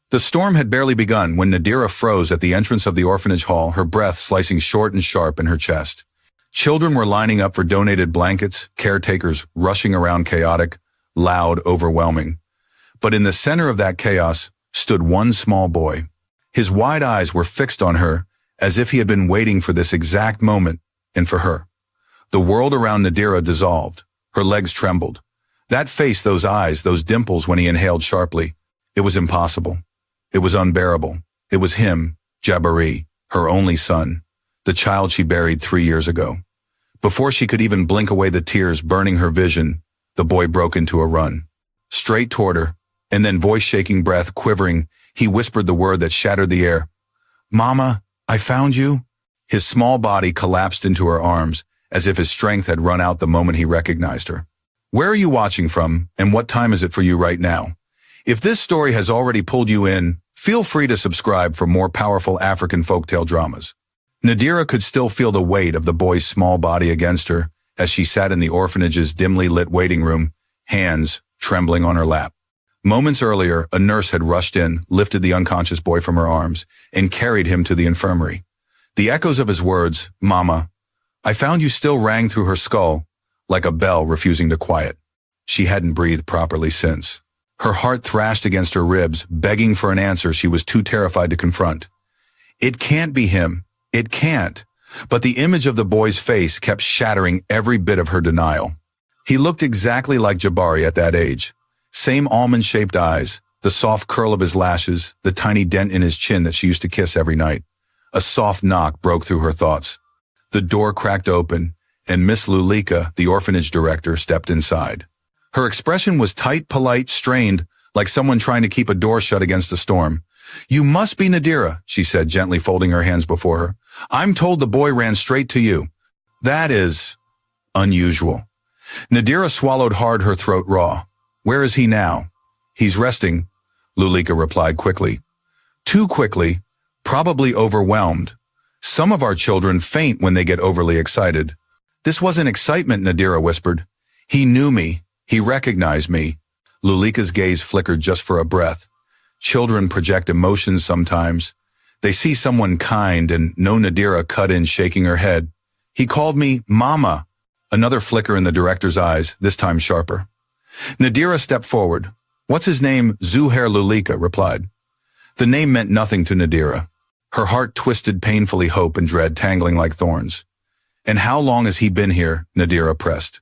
The storm had barely begun when Nadira froze at the entrance of the orphanage hall, her breath slicing short and sharp in her chest. Children were lining up for donated blankets, caretakers rushing around, chaotic, loud, overwhelming. But in the center of that chaos stood one small boy. His wide eyes were fixed on her, as if he had been waiting for this exact moment, and for her. The world around Nadira dissolved. Her legs trembled. That face, those eyes, those dimples when he inhaled sharply. It was impossible. It was unbearable. It was him, Jabari, her only son, the child she buried 3 years ago. Before she could even blink away the tears burning her vision, the boy broke into a run. Straight toward her, and then voice-shaking, breath quivering, he whispered the word that shattered the air. "Mama, I found you." His small body collapsed into her arms, as if his strength had run out the moment he recognized her. Where are you watching from, and what time is it for you right now? If this story has already pulled you in, feel free to subscribe for more powerful African folktale dramas. Nadira could still feel the weight of the boy's small body against her as she sat in the orphanage's dimly lit waiting room, hands trembling on her lap. Moments earlier, a nurse had rushed in, lifted the unconscious boy from her arms, and carried him to the infirmary. The echoes of his words, "Mama, I found you," still rang through her skull, like a bell refusing to quiet. She hadn't breathed properly since. Her heart thrashed against her ribs, begging for an answer she was too terrified to confront. It can't be him. It can't. But the image of the boy's face kept shattering every bit of her denial. He looked exactly like Jabari at that age. Same almond-shaped eyes, the soft curl of his lashes, the tiny dent in his chin that she used to kiss every night. A soft knock broke through her thoughts. The door cracked open, and Miss Lulika, the orphanage director, stepped inside. Her expression was tight, polite, strained, like someone trying to keep a door shut against a storm. "You must be Nadira," she said, gently folding her hands before her. "I'm told the boy ran straight to you." "That is unusual." Nadira swallowed hard, her throat raw. "Where is he now?" "He's resting," Lulika replied quickly. Too quickly, probably overwhelmed. Some of our children faint when they get overly excited. "This wasn't excitement," Nadira whispered. "He knew me. He recognized me." Lulika's gaze flickered just for a breath. Children project emotions sometimes. They see someone kind and no. Nadira cut in, shaking her head. "He called me Mama." Another flicker in the director's eyes, this time sharper. Nadira stepped forward. "What's his name?" Zuhair, Lulika replied. The name meant nothing to Nadira. Her heart twisted painfully, hope and dread tangling like thorns. "And how long has he been here?" Nadira pressed.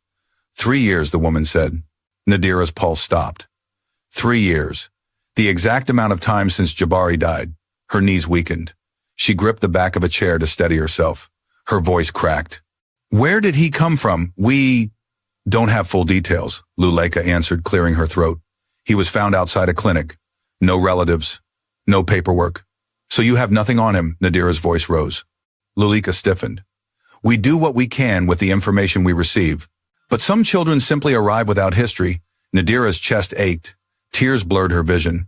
3 years, the woman said. Nadira's pulse stopped. 3 years. The exact amount of time since Jabari died. Her knees weakened. She gripped the back of a chair to steady herself. Her voice cracked. "Where did he come from?" "We don't have full details," Luleka answered, clearing her throat. "He was found outside a clinic. No relatives. No paperwork." "So you have nothing on him?" Nadira's voice rose. Luleka stiffened. "We do what we can with the information we receive. But some children simply arrive without history." Nadira's chest ached. Tears blurred her vision.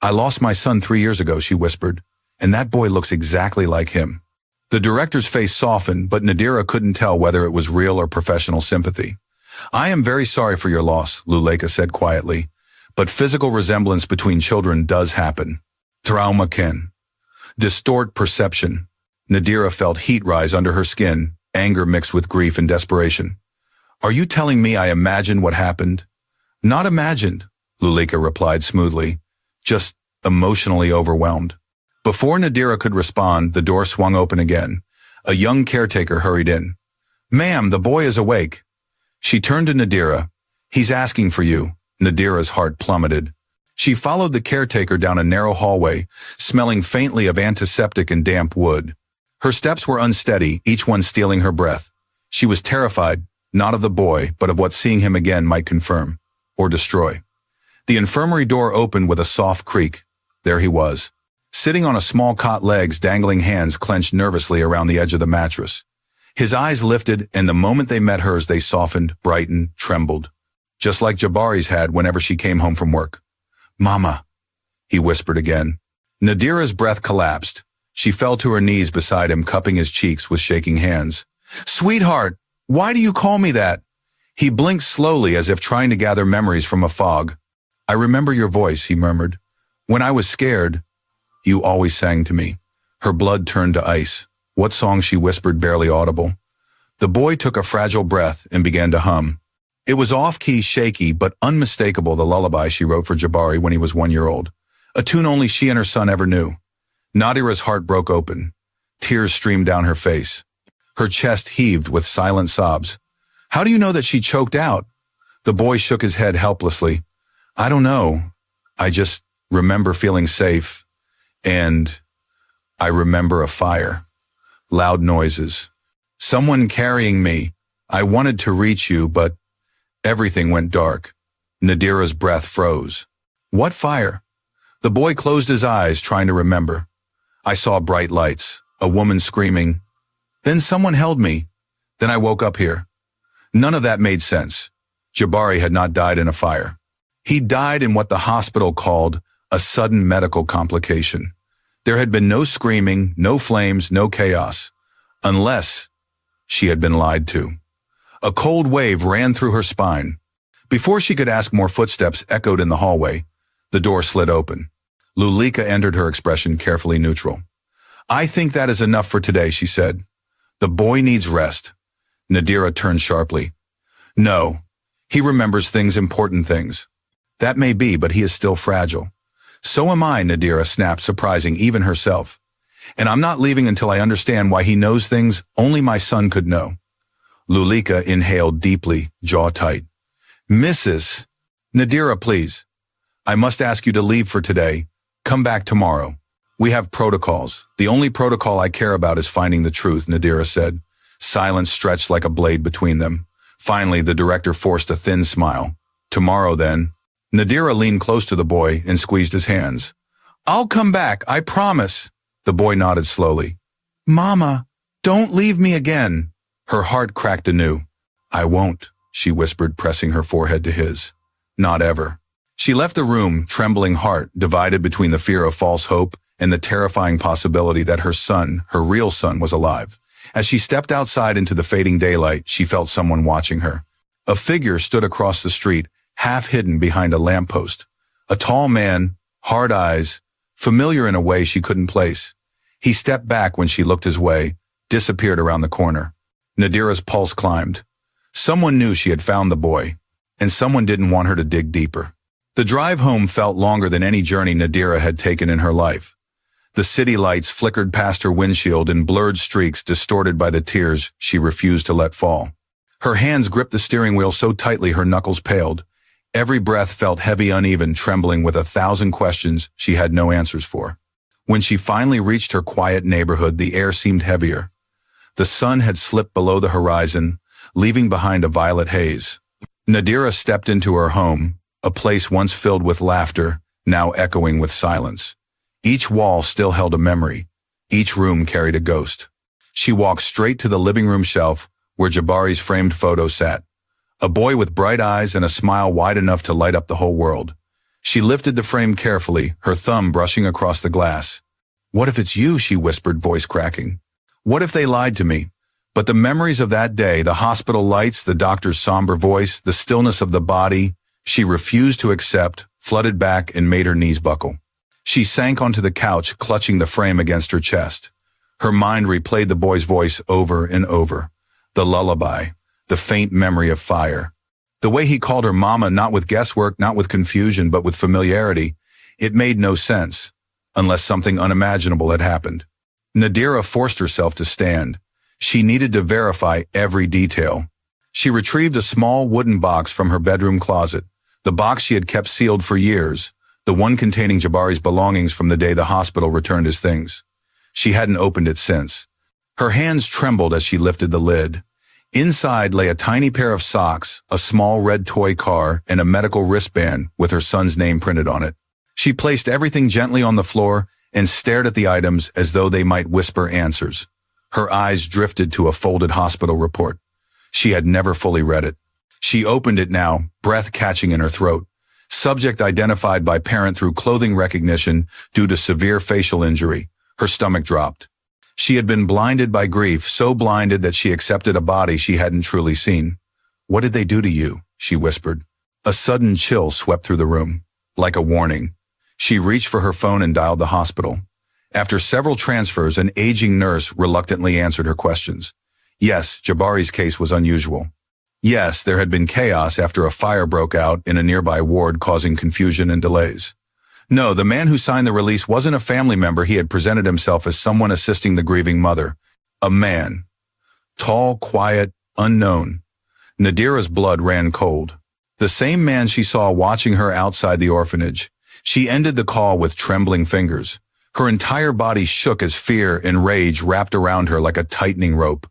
"I lost my son 3 years ago," she whispered, "and that boy looks exactly like him." The director's face softened, but Nadira couldn't tell whether it was real or professional sympathy. "I am very sorry for your loss," Luleka said quietly, "but physical resemblance between children does happen. Trauma can distort perception." Nadira felt heat rise under her skin, anger mixed with grief and desperation. "Are you telling me I imagined what happened?" "Not imagined," Lulika replied smoothly, "just emotionally overwhelmed." Before Nadira could respond, the door swung open again. A young caretaker hurried in. "Ma'am, the boy is awake." She turned to Nadira. "He's asking for you." Nadira's heart plummeted. She followed the caretaker down a narrow hallway, smelling faintly of antiseptic and damp wood. Her steps were unsteady, each one stealing her breath. She was terrified, not of the boy, but of what seeing him again might confirm, or destroy. The infirmary door opened with a soft creak. There he was, sitting on a small cot, legs dangling, hands clenched nervously around the edge of the mattress. His eyes lifted, and the moment they met hers, they softened, brightened, trembled, just like Jabari's had whenever she came home from work. "Mama," he whispered again. Nadira's breath collapsed. She fell to her knees beside him, cupping his cheeks with shaking hands. "Sweetheart, why do you call me that?" He blinked slowly, as if trying to gather memories from a fog. "I remember your voice," he murmured. When I was scared, you always sang to me. Her blood turned to ice. What song she whispered, barely audible. The boy took a fragile breath and began to hum. It was off-key, shaky, but unmistakable, the lullaby she wrote for Jabari when he was 1 year old. A tune only she and her son ever knew. Nadira's heart broke open. Tears streamed down her face. Her chest heaved with silent sobs. How do you know that she choked out? The boy shook his head helplessly. I don't know. I just remember feeling safe. And I remember a fire. Loud noises. Someone carrying me. I wanted to reach you, but everything went dark. Nadira's breath froze. What fire? The boy closed his eyes, trying to remember. I saw bright lights, a woman screaming. Then someone held me. Then I woke up here. None of that made sense. Jabari had not died in a fire. He died in what the hospital called a sudden medical complication. There had been no screaming, no flames, no chaos. Unless she had been lied to. A cold wave ran through her spine. Before she could ask, more footsteps echoed in the hallway. The door slid open. Lulika entered, her expression carefully neutral. I think that is enough for today, she said. The boy needs rest. Nadira turned sharply. No, he remembers things, important things. That may be, but he is still fragile. So am I, Nadira snapped, surprising even herself. And I'm not leaving until I understand why he knows things only my son could know. Lulika inhaled deeply, jaw tight. Mrs. Nadira, please. I must ask you to leave for today. Come back tomorrow. We have protocols. The only protocol I care about is finding the truth, Nadira said. Silence stretched like a blade between them. Finally, the director forced a thin smile. Tomorrow, then. Nadira leaned close to the boy and squeezed his hands. I'll come back, I promise. The boy nodded slowly. Mama, don't leave me again. Her heart cracked anew. I won't, she whispered, pressing her forehead to his. Not ever. She left the room, trembling heart, divided between the fear of false hope and the terrifying possibility that her son, her real son, was alive. As she stepped outside into the fading daylight, she felt someone watching her. A figure stood across the street, half hidden behind a lamppost. A tall man, hard eyes, familiar in a way she couldn't place. He stepped back when she looked his way, disappeared around the corner. Nadira's pulse climbed. Someone knew she had found the boy, and someone didn't want her to dig deeper. The drive home felt longer than any journey Nadira had taken in her life. The city lights flickered past her windshield in blurred streaks distorted by the tears she refused to let fall. Her hands gripped the steering wheel so tightly her knuckles paled. Every breath felt heavy, uneven, trembling with 1,000 questions she had no answers for. When she finally reached her quiet neighborhood, the air seemed heavier. The sun had slipped below the horizon, leaving behind a violet haze. Nadira stepped into her home, a place once filled with laughter, now echoing with silence. Each wall still held a memory. Each room carried a ghost. She walked straight to the living room shelf where Jabari's framed photo sat. A boy with bright eyes and a smile wide enough to light up the whole world. She lifted the frame carefully, her thumb brushing across the glass. What if it's you, she whispered, voice cracking. What if they lied to me? But the memories of that day, the hospital lights, the doctor's somber voice, the stillness of the body, she refused to accept, flooded back and made her knees buckle. She sank onto the couch, clutching the frame against her chest. Her mind replayed the boy's voice over and over. The lullaby, the faint memory of fire. The way he called her mama, not with guesswork, not with confusion, but with familiarity. It made no sense, unless something unimaginable had happened. Nadira forced herself to stand. She needed to verify every detail. She retrieved a small wooden box from her bedroom closet, the box she had kept sealed for years, the one containing Jabari's belongings from the day the hospital returned his things. She hadn't opened it since. Her hands trembled as she lifted the lid. Inside lay a tiny pair of socks, a small red toy car, and a medical wristband with her son's name printed on it. She placed everything gently on the floor and stared at the items as though they might whisper answers. Her eyes drifted to a folded hospital report. She had never fully read it. She opened it now, breath catching in her throat. Subject identified by parent through clothing recognition due to severe facial injury. Her stomach dropped. She had been blinded by grief, so blinded that she accepted a body she hadn't truly seen. What did they do to you? She whispered. A sudden chill swept through the room, like a warning. She reached for her phone and dialed the hospital. After several transfers, an aging nurse reluctantly answered her questions. Yes, Jabari's case was unusual. Yes, there had been chaos after a fire broke out in a nearby ward, causing confusion and delays. No, the man who signed the release wasn't a family member. He had presented himself as someone assisting the grieving mother. A man. Tall, quiet, unknown. Nadira's blood ran cold. The same man she saw watching her outside the orphanage. She ended the call with trembling fingers. Her entire body shook as fear and rage wrapped around her like a tightening rope.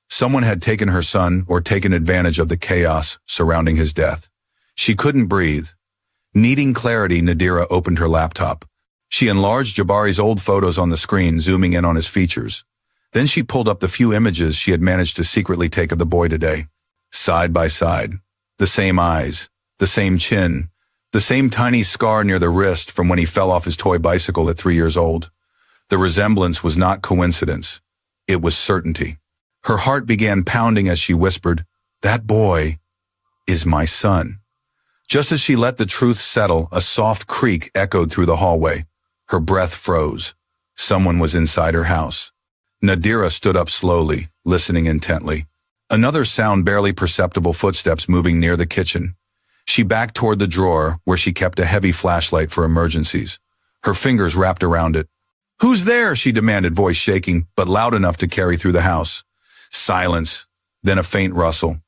Someone had taken her son or taken advantage of the chaos surrounding his death. She couldn't breathe. Needing clarity, Nadira opened her laptop. She enlarged Jabari's old photos on the screen, zooming in on his features. Then she pulled up the few images she had managed to secretly take of the boy today. Side by side. The same eyes. The same chin. The same tiny scar near the wrist from when he fell off his toy bicycle at 3 years old. The resemblance was not coincidence. It was certainty. Her heart began pounding as she whispered, "That boy is my son." Just as she let the truth settle, a soft creak echoed through the hallway. Her breath froze. Someone was inside her house. Nadira stood up slowly, listening intently. Another sound, barely perceptible footsteps moving near the kitchen. She backed toward the drawer where she kept a heavy flashlight for emergencies. Her fingers wrapped around it. "Who's there?" she demanded, voice shaking, but loud enough to carry through the house. Silence, then a faint rustle.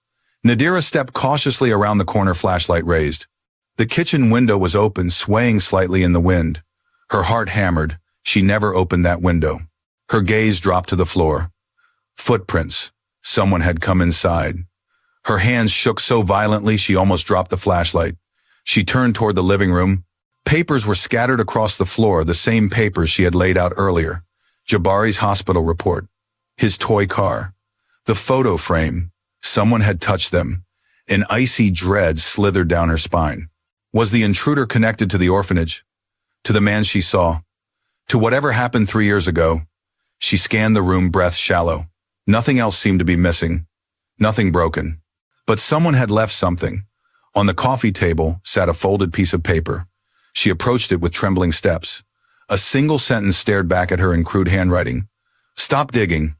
Nadira stepped cautiously around the corner, flashlight raised. The kitchen window was open, swaying slightly in the wind. Her heart hammered. She never opened that window. Her gaze dropped to the floor. Footprints. Someone had come inside. Her hands shook so violently she almost dropped the flashlight. She turned toward the living room. Papers were scattered across the floor, the same papers she had laid out earlier. Jabari's hospital report. His toy car. The photo frame. Someone had touched them. An icy dread slithered down her spine. Was the intruder connected to the orphanage? To the man she saw? To whatever happened 3 years ago? She scanned the room, breath shallow. Nothing else seemed to be missing. Nothing broken. But someone had left something. On the coffee table sat a folded piece of paper. She approached it with trembling steps. A single sentence stared back at her in crude handwriting. "Stop digging.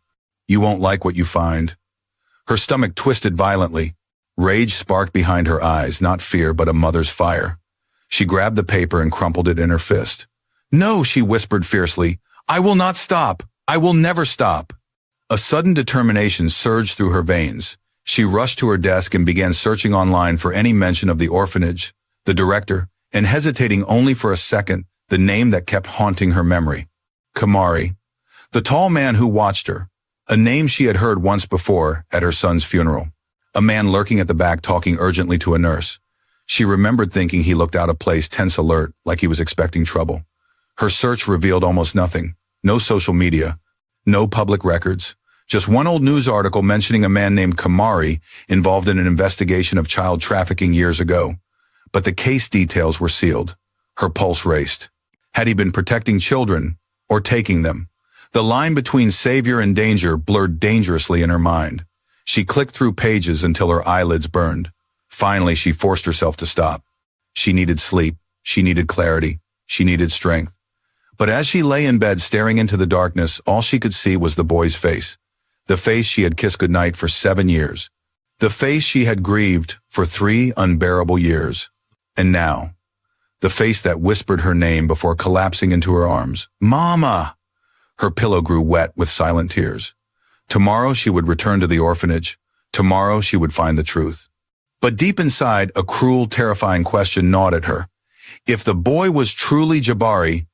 You won't like what you find." Her stomach twisted violently. Rage sparked behind her eyes, not fear, but a mother's fire. She grabbed the paper and crumpled it in her fist. "No," she whispered fiercely. "I will not stop. I will never stop." A sudden determination surged through her veins. She rushed to her desk and began searching online for any mention of the orphanage, the director, and hesitating only for a second, the name that kept haunting her memory. Kamari. The tall man who watched her. A name she had heard once before at her son's funeral. A man lurking at the back, talking urgently to a nurse. She remembered thinking he looked out of place, tense, alert, like he was expecting trouble. Her search revealed almost nothing. No social media. No public records. Just one old news article mentioning a man named Kamari involved in an investigation of child trafficking years ago. But the case details were sealed. Her pulse raced. Had he been protecting children or taking them? The line between savior and danger blurred dangerously in her mind. She clicked through pages until her eyelids burned. Finally, she forced herself to stop. She needed sleep. She needed clarity. She needed strength. But as she lay in bed staring into the darkness, all she could see was the boy's face. The face she had kissed goodnight for 7 years. The face she had grieved for 3 unbearable years. And now, the face that whispered her name before collapsing into her arms. "Mama!" Her pillow grew wet with silent tears. Tomorrow she would return to the orphanage. Tomorrow she would find the truth. But deep inside, a cruel, terrifying question gnawed at her. If the boy was truly Jabari,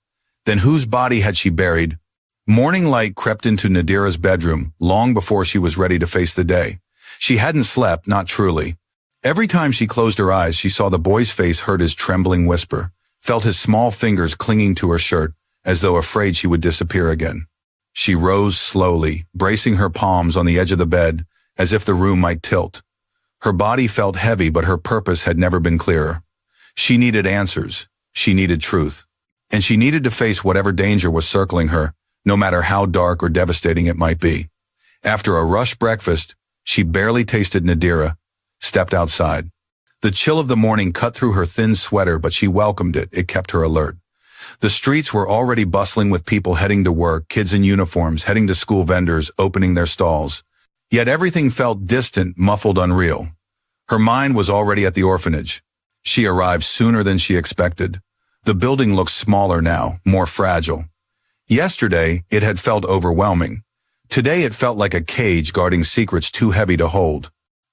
then whose body had she buried? Morning light crept into Nadira's bedroom long before she was ready to face the day. She hadn't slept, not truly. Every time she closed her eyes, she saw the boy's face, heard his trembling whisper, felt his small fingers clinging to her shirt, as though afraid she would disappear again. She rose slowly, bracing her palms on the edge of the bed, as if the room might tilt. Her body felt heavy, but her purpose had never been clearer. She needed answers. She needed truth. And she needed to face whatever danger was circling her, no matter how dark or devastating it might be. After a rushed breakfast, she barely tasted Nadira, stepped outside. The chill of the morning cut through her thin sweater, but she welcomed it. It kept her alert. The streets were already bustling with people heading to work, kids in uniforms heading to school, vendors opening their stalls. Yet everything felt distant, muffled, unreal. Her mind was already at the orphanage. She arrived sooner than she expected. The building looked smaller now, more fragile. Yesterday, it had felt overwhelming. Today it felt like a cage guarding secrets too heavy to hold.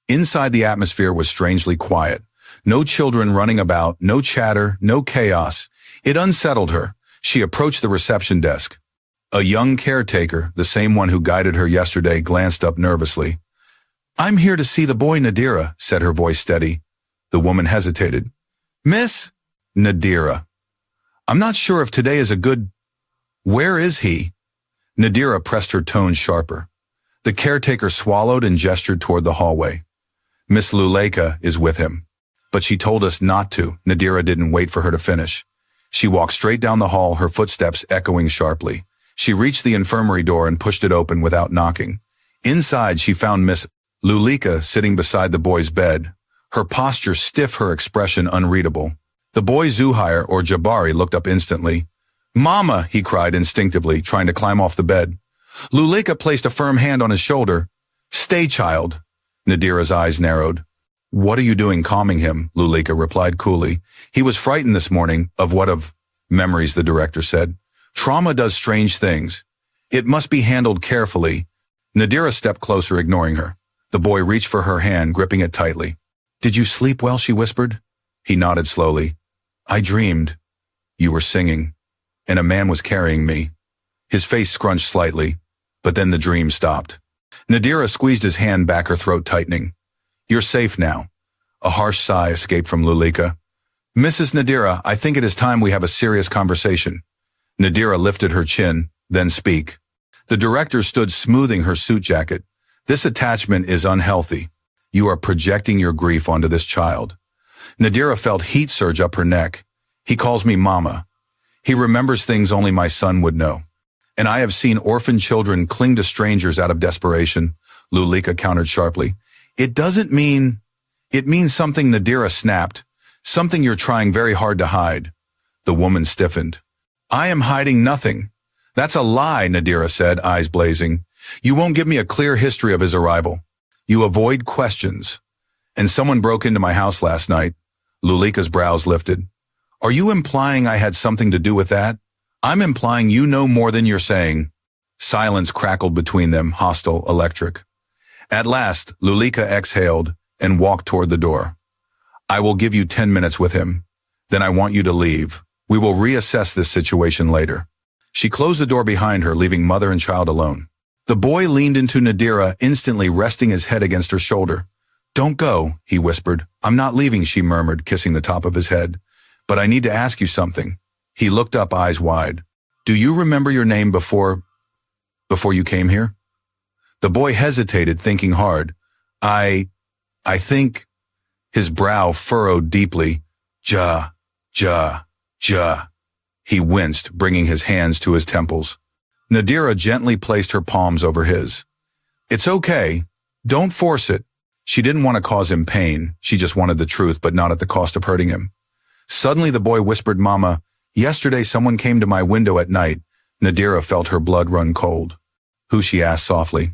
Inside, the atmosphere was strangely quiet. No children running about, no chatter, no chaos. It unsettled her. She approached the reception desk. A young caretaker, the same one who guided her yesterday, glanced up nervously. "I'm here to see the boy, Nadira," said her voice steady. The woman hesitated. "Miss Nadira. I'm not sure if today is a good... Where is he?" Nadira pressed her tone sharper. The caretaker swallowed and gestured toward the hallway. "Miss Luleika is with him. But she told us not to." Nadira didn't wait for her to finish. She walked straight down the hall, her footsteps echoing sharply. She reached the infirmary door and pushed it open without knocking. Inside, she found Miss Luleika sitting beside the boy's bed, her posture stiff, her expression unreadable. The boy Zuhair, or Jabari, looked up instantly. "Mama," he cried instinctively, trying to climb off the bed. Luleika placed a firm hand on his shoulder. "Stay, child." Nadira's eyes narrowed. "What are you doing calming him?" Luleika replied coolly. "He was frightened this morning." Of memories," the director said. "Trauma does strange things. It must be handled carefully." Nadira stepped closer, ignoring her. The boy reached for her hand, gripping it tightly. "Did you sleep well?" she whispered. He nodded slowly. "I dreamed. You were singing, and a man was carrying me." His face scrunched slightly, but then the dream stopped. Nadira squeezed his hand back, her throat tightening. "You're safe now." A harsh sigh escaped from Luleika. "Mrs. Nadira, I think it is time we have a serious conversation." Nadira lifted her chin, then speak. The director stood, smoothing her suit jacket. "This attachment is unhealthy. You are projecting your grief onto this child." Nadira felt heat surge up her neck. "He calls me Mama. He remembers things only my son would know. And I have seen orphan children cling to strangers out of desperation," Luleika countered sharply. "It means something," Nadira snapped. "Something you're trying very hard to hide." The woman stiffened. "I am hiding nothing." "That's a lie," Nadira said, eyes blazing. "You won't give me a clear history of his arrival. You avoid questions. And someone broke into my house last night." Luleika's brows lifted. "Are you implying I had something to do with that?" "I'm implying you know more than you're saying." Silence crackled between them, hostile, electric. At last, Luleika exhaled and walked toward the door. "I will give you 10 minutes with him. Then I want you to leave. We will reassess this situation later." She closed the door behind her, leaving mother and child alone. The boy leaned into Nadira, instantly resting his head against her shoulder. "Don't go," he whispered. "I'm not leaving," she murmured, kissing the top of his head. "But I need to ask you something." He looked up, eyes wide. "Do you remember your name before you came here?" The boy hesitated, thinking hard. I think." His brow furrowed deeply. Ja. He winced, bringing his hands to his temples. Nadira gently placed her palms over his. "It's okay. Don't force it." She didn't want to cause him pain. She just wanted the truth, but not at the cost of hurting him. Suddenly the boy whispered, "Mama, yesterday someone came to my window at night." Nadira felt her blood run cold. "Who?" she asked softly.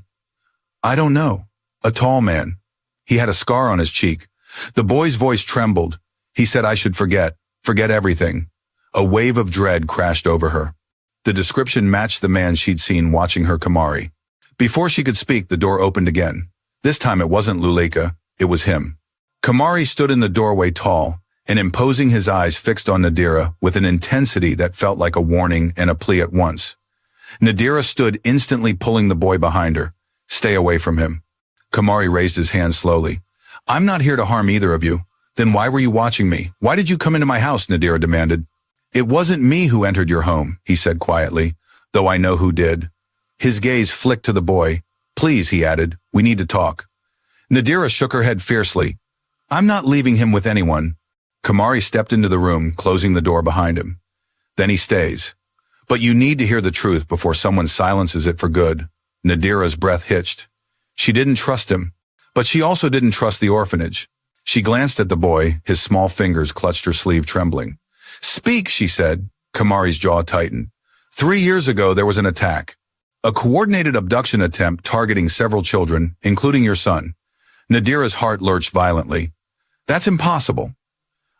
"I don't know. A tall man. He had a scar on his cheek." The boy's voice trembled. He said I should forget everything. A wave of dread crashed over her. The description matched the man she'd seen watching her Kamari. Before she could speak, the door opened again. This time it wasn't Luleika, it was him. Kamari stood in the doorway, tall and imposing, his eyes fixed on Nadira with an intensity that felt like a warning and a plea at once. Nadira stood, instantly pulling the boy behind her. "Stay away from him." Kamari raised his hand slowly. "I'm not here to harm either of you." "Then why were you watching me? Why did you come into my house?" Nadira demanded. "It wasn't me who entered your home," he said quietly, "though I know who did." His gaze flicked to the boy. "Please," he added, "we need to talk." Nadira shook her head fiercely. "I'm not leaving him with anyone." Kamari stepped into the room, closing the door behind him. "Then he stays. But you need to hear the truth before someone silences it for good." Nadira's breath hitched. She didn't trust him, but she also didn't trust the orphanage. She glanced at the boy, his small fingers clutched her sleeve, trembling. "Speak," she said. Kamari's jaw tightened. 3 years ago, there was an attack. A coordinated abduction attempt targeting several children, including your son. Nadira's heart lurched violently. That's impossible.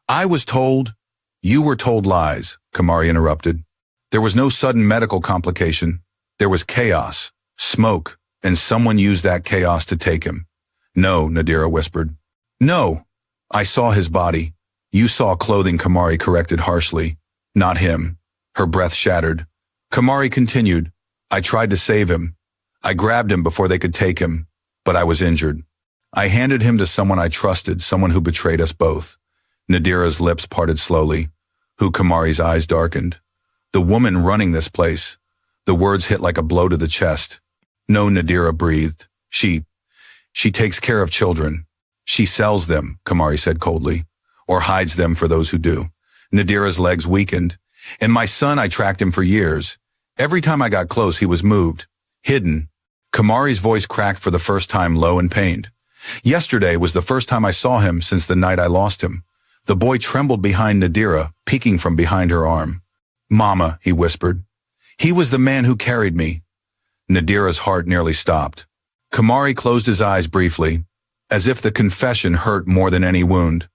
I was told. You were told lies, Kamari interrupted. There was no sudden medical complication. There was chaos, smoke, and someone used that chaos to take him. No, Nadira whispered. No. I saw his body. You saw clothing, Kamari corrected harshly. Not him. Her breath shattered. Kamari continued. I tried to save him. I grabbed him before they could take him, but I was injured. I handed him to someone I trusted, someone who betrayed us both. Nadira's lips parted slowly. Kamari's eyes darkened. The woman running this place. The words hit like a blow to the chest. No, Nadira breathed. She takes care of children. She sells them, Kamari said coldly, or hides them for those who do. Nadira's legs weakened. And my son, I tracked him for years. Every time I got close, he was moved, hidden. Kamari's voice cracked for the first time, low and pained. Yesterday was the first time I saw him since the night I lost him. The boy trembled behind Nadira, peeking from behind her arm. Mama, he whispered. He was the man who carried me. Nadira's heart nearly stopped. Kamari closed his eyes briefly, as if the confession hurt more than any wound.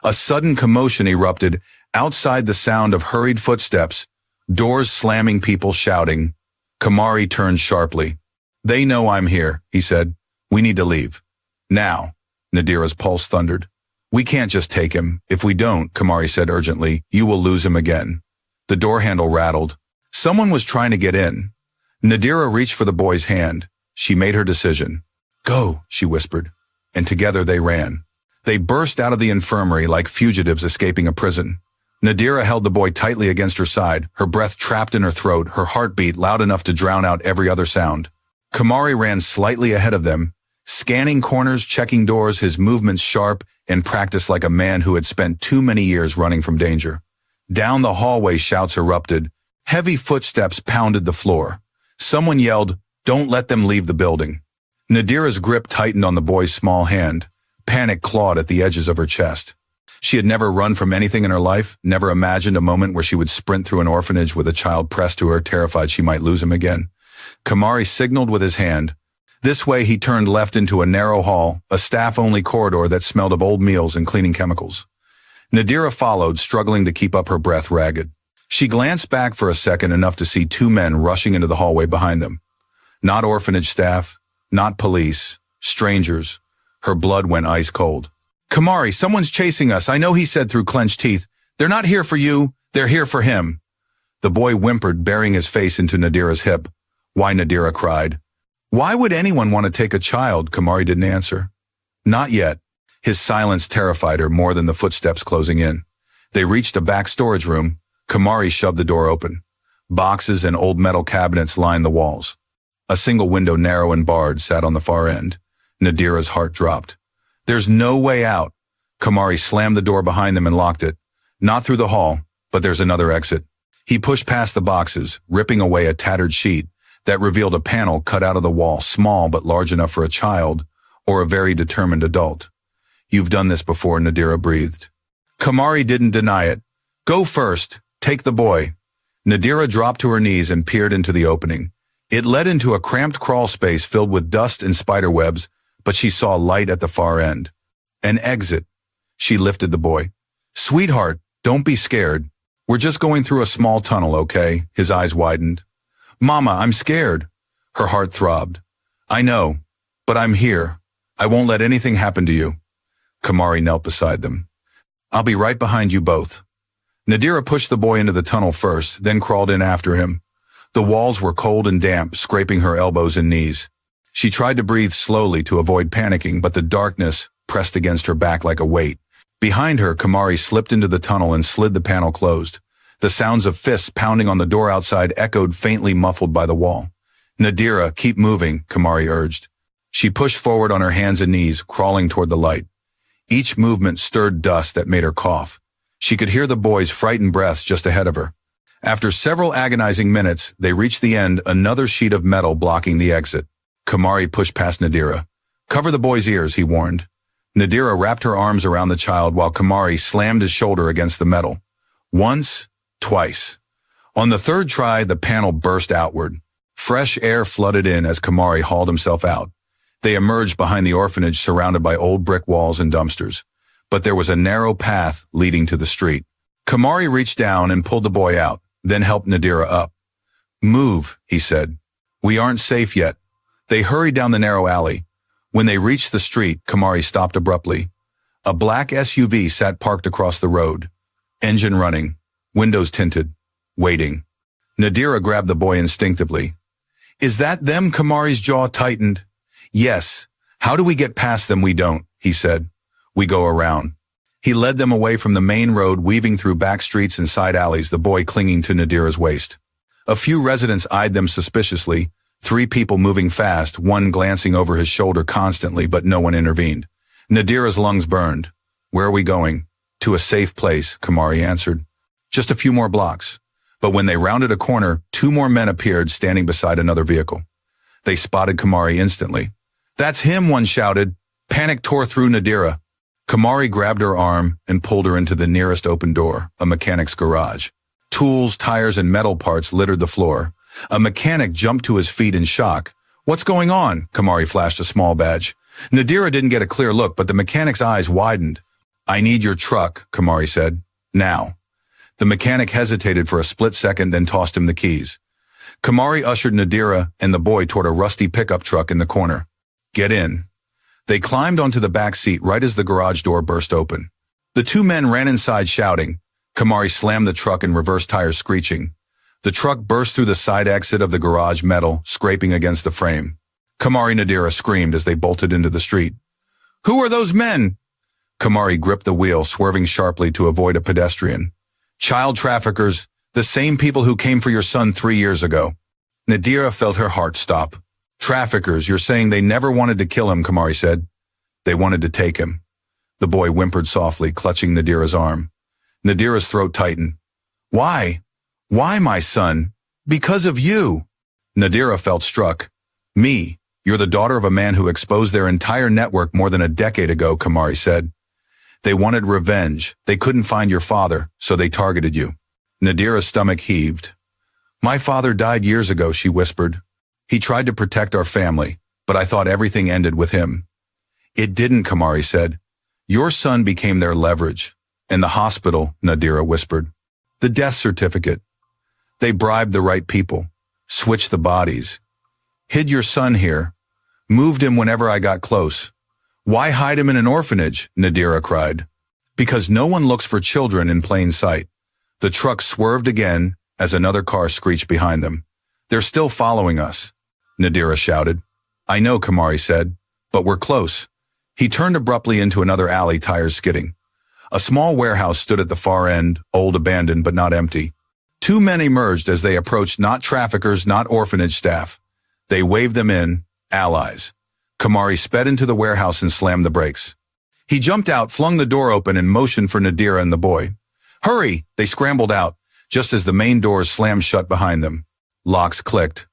A sudden commotion erupted, outside the sound of hurried footsteps, doors slamming, people shouting. Kamari turned sharply. They know I'm here, he said. We need to leave. Now, Nadira's pulse thundered. We can't just take him. If we don't, Kamari said urgently, you will lose him again. The door handle rattled. Someone was trying to get in. Nadira reached for the boy's hand. She made her decision. Go, she whispered. And together they ran. They burst out of the infirmary like fugitives escaping a prison. Nadira held the boy tightly against her side, her breath trapped in her throat, her heartbeat loud enough to drown out every other sound. Kamari ran slightly ahead of them, scanning corners, checking doors, his movements sharp and practiced like a man who had spent too many years running from danger. Down the hallway, shouts erupted. Heavy footsteps pounded the floor. Someone yelled, "Don't let them leave the building." Nadira's grip tightened on the boy's small hand. Panic clawed at the edges of her chest. She had never run from anything in her life, never imagined a moment where she would sprint through an orphanage with a child pressed to her, terrified she might lose him again. Kamari signaled with his hand. This way, he turned left into a narrow hall, a staff-only corridor that smelled of old meals and cleaning chemicals. Nadira followed, struggling to keep up her breath ragged. She glanced back for a second, enough to see two men rushing into the hallway behind them. Not orphanage staff, not police, strangers. Her blood went ice cold. Kamari, someone's chasing us. I know, he said through clenched teeth. They're not here for you. They're here for him. The boy whimpered, burying his face into Nadira's hip. Why, Nadira cried. Why would anyone want to take a child? Kamari didn't answer. Not yet. His silence terrified her more than the footsteps closing in. They reached a back storage room. Kamari shoved the door open. Boxes and old metal cabinets lined the walls. A single window, narrow and barred, sat on the far end. Nadira's heart dropped. There's no way out. Kamari slammed the door behind them and locked it. Not through the hall, but there's another exit. He pushed past the boxes, ripping away a tattered sheet that revealed a panel cut out of the wall, small but large enough for a child or a very determined adult. You've done this before, Nadira breathed. Kamari didn't deny it. Go first. Take the boy. Nadira dropped to her knees and peered into the opening. It led into a cramped crawl space filled with dust and spider webs, but she saw light at the far end. An exit. She lifted the boy. Sweetheart, don't be scared. We're just going through a small tunnel, okay? His eyes widened. Mama, I'm scared. Her heart throbbed. I know, but I'm here. I won't let anything happen to you. Kamari knelt beside them. I'll be right behind you both. Nadira pushed the boy into the tunnel first, then crawled in after him. The walls were cold and damp, scraping her elbows and knees. She tried to breathe slowly to avoid panicking, but the darkness pressed against her back like a weight. Behind her, Kamari slipped into the tunnel and slid the panel closed. The sounds of fists pounding on the door outside echoed faintly, muffled by the wall. Nadira, keep moving, Kamari urged. She pushed forward on her hands and knees, crawling toward the light. Each movement stirred dust that made her cough. She could hear the boy's frightened breaths just ahead of her. After several agonizing minutes, they reached the end, another sheet of metal blocking the exit. Kamari pushed past Nadira. Cover the boy's ears, he warned. Nadira wrapped her arms around the child while Kamari slammed his shoulder against the metal. Once, twice. On the third try, the panel burst outward. Fresh air flooded in as Kamari hauled himself out. They emerged behind the orphanage surrounded by old brick walls and dumpsters. But there was a narrow path leading to the street. Kamari reached down and pulled the boy out, then helped Nadira up. "Move," he said. "We aren't safe yet." They hurried down the narrow alley. When they reached the street, Kamari stopped abruptly. A black SUV sat parked across the road. Engine running, windows tinted, waiting. Nadira grabbed the boy instinctively. "Is that them?" Kamari's jaw tightened. "Yes. How do we get past them? We don't," he said. "We go around." He led them away from the main road, weaving through back streets and side alleys, the boy clinging to Nadira's waist. A few residents eyed them suspiciously, 3 people moving fast, one glancing over his shoulder constantly, but no one intervened. Nadira's lungs burned. "Where are we going?" "To a safe place," Kamari answered. "Just a few more blocks." But when they rounded a corner, 2 more men appeared standing beside another vehicle. They spotted Kamari instantly. "That's him," one shouted. Panic tore through Nadira. Kamari grabbed her arm and pulled her into the nearest open door, a mechanic's garage. Tools, tires, and metal parts littered the floor. A mechanic jumped to his feet in shock. "What's going on?" Kamari flashed a small badge. Nadira didn't get a clear look, but the mechanic's eyes widened. "I need your truck," Kamari said. "Now." The mechanic hesitated for a split second, then tossed him the keys. Kamari ushered Nadira and the boy toward a rusty pickup truck in the corner. "Get in." They climbed onto the back seat right as the garage door burst open. The 2 men ran inside shouting. Kamari slammed the truck in reverse tires screeching. The truck burst through the side exit of the garage, metal scraping against the frame. Kamari and Nadira screamed as they bolted into the street. "Who are those men?" Kamari gripped the wheel, swerving sharply to avoid a pedestrian. "Child traffickers, the same people who came for your son 3 years ago." Nadira felt her heart stop. "Traffickers, you're saying they never wanted to kill him," Kamari said. "They wanted to take him." The boy whimpered softly, clutching Nadira's arm. Nadira's throat tightened. "Why? Why, my son? Because of you." Nadira felt struck. "Me? You're the daughter of a man who exposed their entire network more than a decade ago," Kamari said. "They wanted revenge. They couldn't find your father, so they targeted you." Nadira's stomach heaved. "My father died years ago," she whispered. "He tried to protect our family, but I thought everything ended with him." "It didn't," Kamari said. "Your son became their leverage." "In the hospital," Nadira whispered. "The death certificate. They bribed the right people, switched the bodies. Hid your son here. Moved him whenever I got close." "Why hide him in an orphanage?" Nadira cried. "Because no one looks for children in plain sight." The truck swerved again as another car screeched behind them. "They're still following us," Nadira shouted. "I know," Kamari said, "but we're close." He turned abruptly into another alley, tires skidding. A small warehouse stood at the far end, old, abandoned, but not empty. 2 men emerged as they approached, not traffickers, not orphanage staff. They waved them in, allies. Kamari sped into the warehouse and slammed the brakes. He jumped out, flung the door open, and motioned for Nadira and the boy. "Hurry!" They scrambled out, just as the main doors slammed shut behind them. Locks clicked.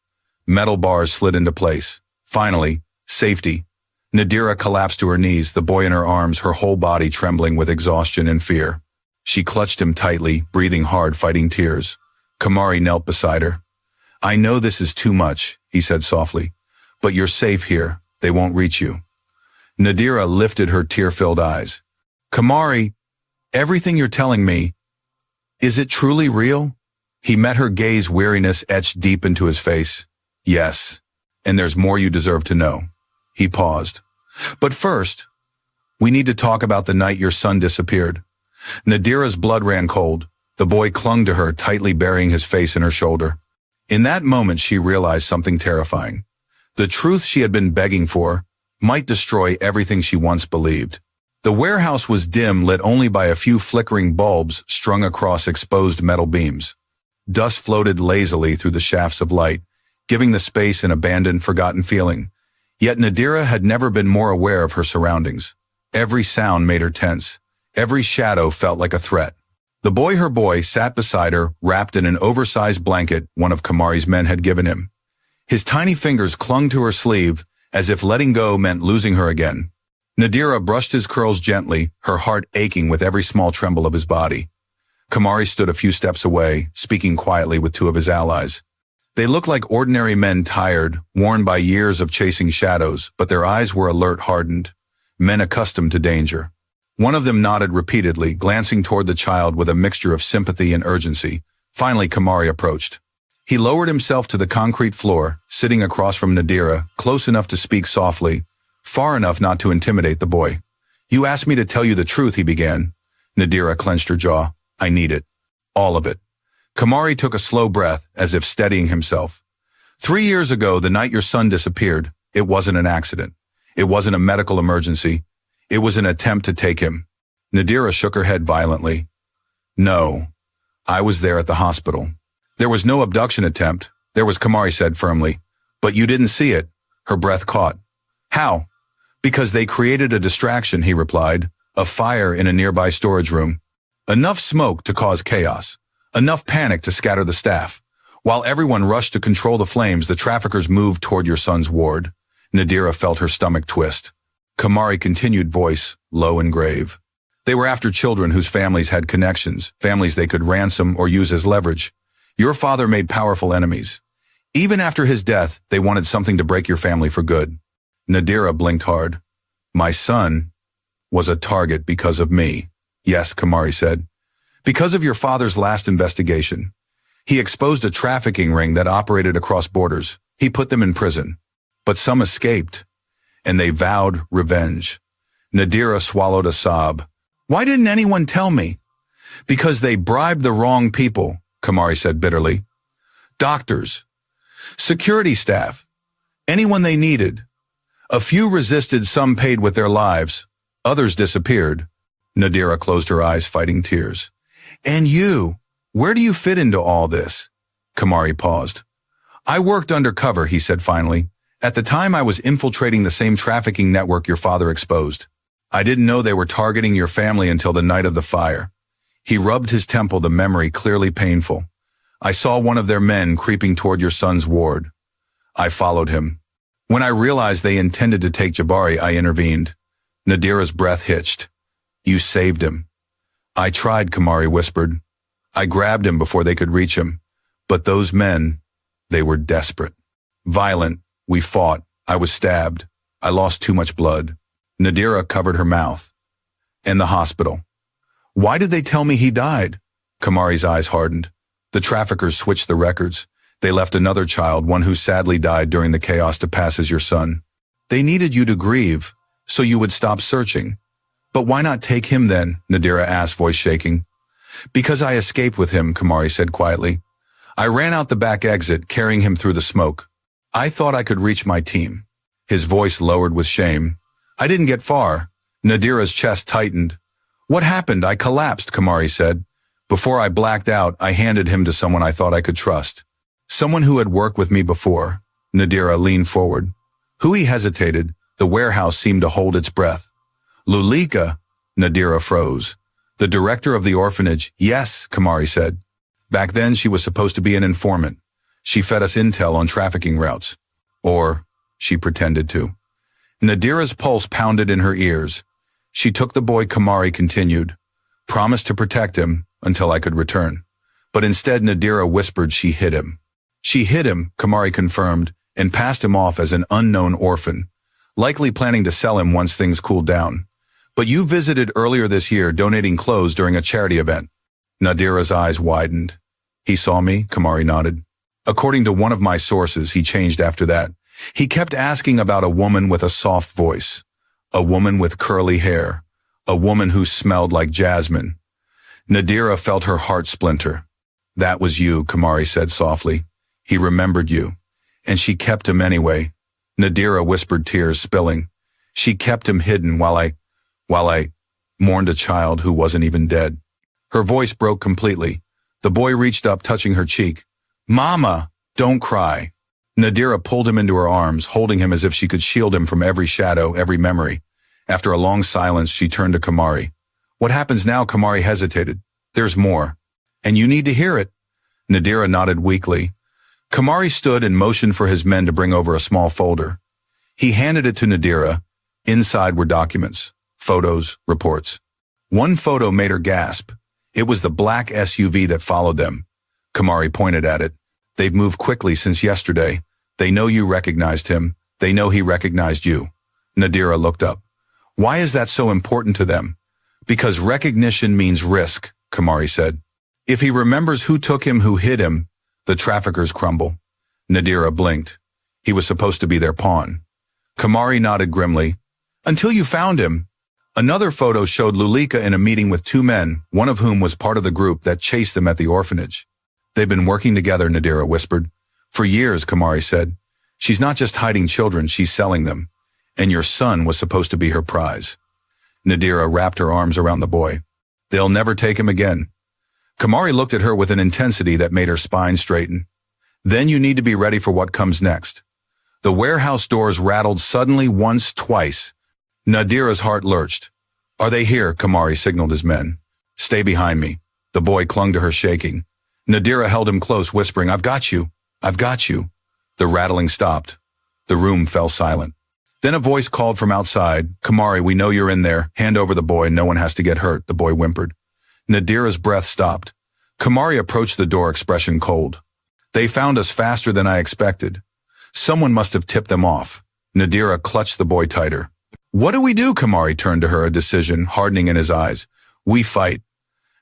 Metal bars slid into place. Finally, safety. Nadira collapsed to her knees, the boy in her arms, her whole body trembling with exhaustion and fear. She clutched him tightly, breathing hard, fighting tears. Kamari knelt beside her. "I know this is too much," he said softly, "but you're safe here. They won't reach you." Nadira lifted her tear-filled eyes. "Kamari, everything you're telling me, is it truly real?" He met her gaze, weariness etched deep into his face. "Yes, and there's more you deserve to know." He paused. "But first, we need to talk about the night your son disappeared." Nadira's blood ran cold. The boy clung to her, tightly burying his face in her shoulder. In that moment, she realized something terrifying. The truth she had been begging for might destroy everything she once believed. The warehouse was dim, lit only by a few flickering bulbs strung across exposed metal beams. Dust floated lazily through the shafts of light, giving the space an abandoned, forgotten feeling. Yet Nadira had never been more aware of her surroundings. Every sound made her tense. Every shadow felt like a threat. The boy, her boy, sat beside her, wrapped in an oversized blanket one of Kamari's men had given him. His tiny fingers clung to her sleeve, as if letting go meant losing her again. Nadira brushed his curls gently, her heart aching with every small tremble of his body. Kamari stood a few steps away, speaking quietly with two of his allies. They looked like ordinary men, tired, worn by years of chasing shadows, but their eyes were alert, hardened, men accustomed to danger. One of them nodded repeatedly, glancing toward the child with a mixture of sympathy and urgency. Finally, Kamari approached. He lowered himself to the concrete floor, sitting across from Nadira, close enough to speak softly, far enough not to intimidate the boy. "You asked me to tell you the truth," he began. Nadira clenched her jaw. "I need it. All of it." Kamari took a slow breath, as if steadying himself. 3 years ago, the night your son disappeared, it wasn't an accident. It wasn't a medical emergency. It was an attempt to take him. Nadira shook her head violently. "No. I was there at the hospital. There was no abduction attempt. There was," Kamari said firmly. "But you didn't see it." Her breath caught. "How?" "Because they created a distraction," he replied. "A fire in a nearby storage room. Enough smoke to cause chaos. Enough panic to scatter the staff. While everyone rushed to control the flames, the traffickers moved toward your son's ward." Nadira felt her stomach twist. Kamari continued, voice low and grave. "They were after children whose families had connections, families they could ransom or use as leverage. Your father made powerful enemies. Even after his death, they wanted something to break your family for good." Nadira blinked hard. "My son was a target because of me." "Yes," Kamari said. "Because of your father's last investigation. He exposed a trafficking ring that operated across borders. He put them in prison. But some escaped, and they vowed revenge." Nadira swallowed a sob. "Why didn't anyone tell me?" "Because they bribed the wrong people," Kamari said bitterly. "Doctors, security staff, anyone they needed. A few resisted, some paid with their lives. Others disappeared." Nadira closed her eyes, fighting tears. "And you, where do you fit into all this?" Kamari paused. "I worked undercover," he said finally. "At the time I was infiltrating the same trafficking network your father exposed. I didn't know they were targeting your family until the night of the fire." He rubbed his temple, the memory clearly painful. "I saw one of their men creeping toward your son's ward. I followed him. When I realized they intended to take Jabari, I intervened." Nadira's breath hitched. "You saved him." "I tried," Kamari whispered. "I grabbed him before they could reach him. But those men, they were desperate. Violent. We fought. I was stabbed. I lost too much blood." Nadira covered her mouth. "In the hospital." "Why did they tell me he died?" Kamari's eyes hardened. "The traffickers switched the records. They left another child, one who sadly died during the chaos, to pass as your son. They needed you to grieve, so you would stop searching." "But why not take him then?" Nadira asked, voice shaking. "Because I escaped with him," Kamari said quietly. "I ran out the back exit, carrying him through the smoke. I thought I could reach my team." His voice lowered with shame. "I didn't get far." Nadira's chest tightened. "What happened? I collapsed," Kamari said. "Before I blacked out, I handed him to someone I thought I could trust. Someone who had worked with me before." Nadira leaned forward. "Who?" He hesitated. The warehouse seemed to hold its breath. "Lulika," Nadira froze. "The director of the orphanage." "Yes," Kamari said. "Back then she was supposed to be an informant. She fed us intel on trafficking routes. Or she pretended to." Nadira's pulse pounded in her ears. "She took the boy," Kamari continued. "Promised to protect him until I could return. But instead," Nadira whispered, "she hid him." "She hid him," Kamari confirmed, "and passed him off as an unknown orphan, likely planning to sell him once things cooled down. But you visited earlier this year, donating clothes during a charity event." Nadira's eyes widened. "He saw me," Kamari nodded. "According to one of my sources, he changed after that. He kept asking about a woman with a soft voice, a woman with curly hair, a woman who smelled like jasmine." Nadira felt her heart splinter. "That was you," Kamari said softly. "He remembered you. And she kept him anyway." Nadira whispered, tears spilling. "She kept him hidden while I mourned a child who wasn't even dead." Her voice broke completely. The boy reached up, touching her cheek. "Mama, don't cry." Nadira pulled him into her arms, holding him as if she could shield him from every shadow, every memory. After a long silence, she turned to Kamari. "What happens now?" Kamari hesitated. "There's more. And you need to hear it." Nadira nodded weakly. Kamari stood and motioned for his men to bring over a small folder. He handed it to Nadira. Inside were documents, photos, reports. One photo made her gasp. It was the black SUV that followed them. Kamari pointed at it. They've moved quickly since yesterday. They know you recognized him. They know he recognized you. Nadira looked up. Why is that so important to them? Because recognition means risk, Kamari said. If he remembers who took him, who hid him, the traffickers crumble. Nadira blinked. He was supposed to be their pawn. Kamari nodded grimly. Until you found him. Another photo showed Lulika in a meeting with two men, one of whom was part of the group that chased them at the orphanage. They've been working together, Nadira whispered. For years, Kamari said. She's not just hiding children, she's selling them. And your son was supposed to be her prize. Nadira wrapped her arms around the boy. They'll never take him again. Kamari looked at her with an intensity that made her spine straighten. Then you need to be ready for what comes next. The warehouse doors rattled suddenly once, twice. Nadira's heart lurched. Are they here? Kamari signaled his men. Stay behind me. The boy clung to her, shaking. Nadira held him close, whispering, I've got you. I've got you. The rattling stopped. The room fell silent. Then a voice called from outside. Kamari, we know you're in there. Hand over the boy. No one has to get hurt, the boy whimpered. Nadira's breath stopped. Kamari approached the door, expression cold. They found us faster than I expected. Someone must have tipped them off. Nadira clutched the boy tighter. What do we do? Kamari turned to her, a decision hardening in his eyes. We fight.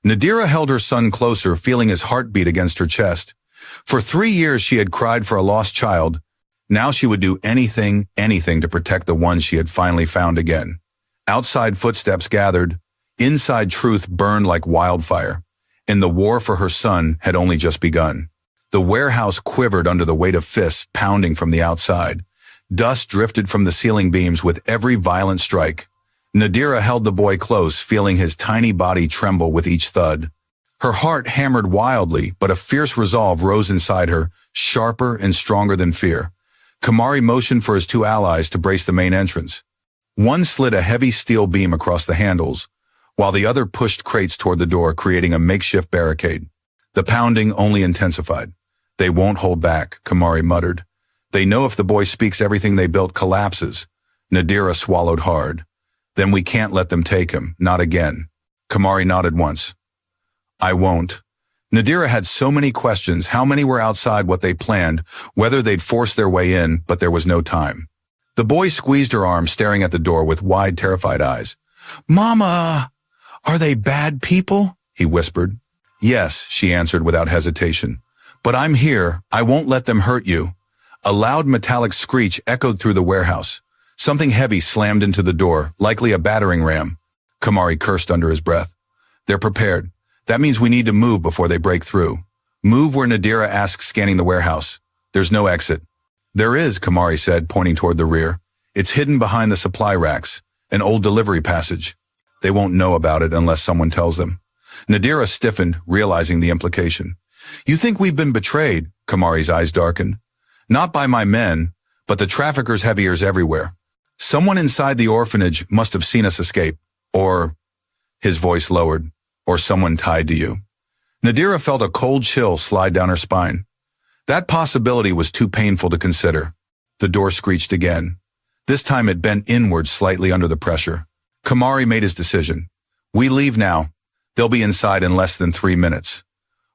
Nadira held her son closer, feeling his heart beat against her chest. For 3 years she had cried for a lost child. Now she would do anything to protect the one she had finally found again. Outside footsteps gathered. Inside truth burned like wildfire. And the war for her son had only just begun. The warehouse quivered under the weight of fists pounding from the outside. Dust drifted from the ceiling beams with every violent strike. Nadira held the boy close, feeling his tiny body tremble with each thud. Her heart hammered wildly, but a fierce resolve rose inside her, sharper and stronger than fear. Kamari motioned for his two allies to brace the main entrance. One slid a heavy steel beam across the handles, while the other pushed crates toward the door, creating a makeshift barricade. The pounding only intensified. They won't hold back, Kamari muttered. They know if the boy speaks, everything they built collapses. Nadira swallowed hard. Then we can't let them take him, not again. Kamari nodded once. I won't. Nadira had so many questions, how many were outside what they planned, whether they'd force their way in, but there was no time. The boy squeezed her arm, staring at the door with wide, terrified eyes. Mama, are they bad people? He whispered. Yes, she answered without hesitation. But I'm here. I won't let them hurt you. A loud metallic screech echoed through the warehouse. Something heavy slammed into the door, likely a battering ram. Kamari cursed under his breath. They're prepared. That means we need to move before they break through. Move where, Nadira asked, scanning the warehouse. There's no exit. There is, Kamari said, pointing toward the rear. It's hidden behind the supply racks, an old delivery passage. They won't know about it unless someone tells them. Nadira stiffened, realizing the implication. You think we've been betrayed? Kamari's eyes darkened. Not by my men, but the traffickers have ears everywhere. Someone inside the orphanage must have seen us escape. Or, his voice lowered, or someone tied to you. Nadira felt a cold chill slide down her spine. That possibility was too painful to consider. The door screeched again. This time it bent inward slightly under the pressure. Kamari made his decision. We leave now. They'll be inside in less than 3 minutes.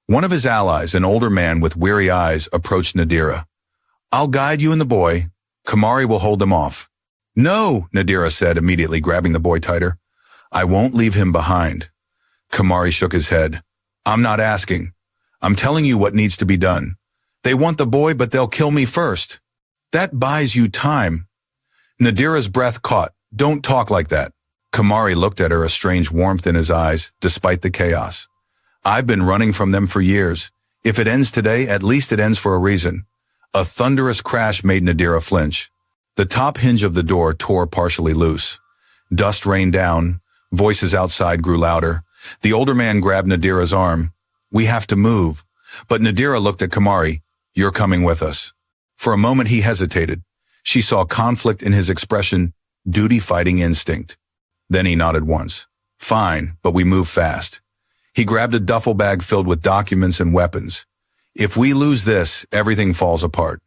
One of his allies, an older man with weary eyes, approached Nadira. I'll guide you and the boy. Kamari will hold them off. No, Nadira said, immediately grabbing the boy tighter. I won't leave him behind. Kamari shook his head. I'm not asking. I'm telling you what needs to be done. They want the boy, but they'll kill me first. That buys you time. Nadira's breath caught. Don't talk like that. Kamari looked at her, a strange warmth in his eyes, despite the chaos. I've been running from them for years. If it ends today, at least it ends for a reason. A thunderous crash made Nadira flinch. The top hinge of the door tore partially loose. Dust rained down. Voices outside grew louder. The older man grabbed Nadira's arm. We have to move. But Nadira looked at Kamari. You're coming with us. For a moment he hesitated. She saw conflict in his expression, duty-fighting instinct. Then he nodded once. Fine, but we move fast. He grabbed a duffel bag filled with documents and weapons. If we lose this, everything falls apart.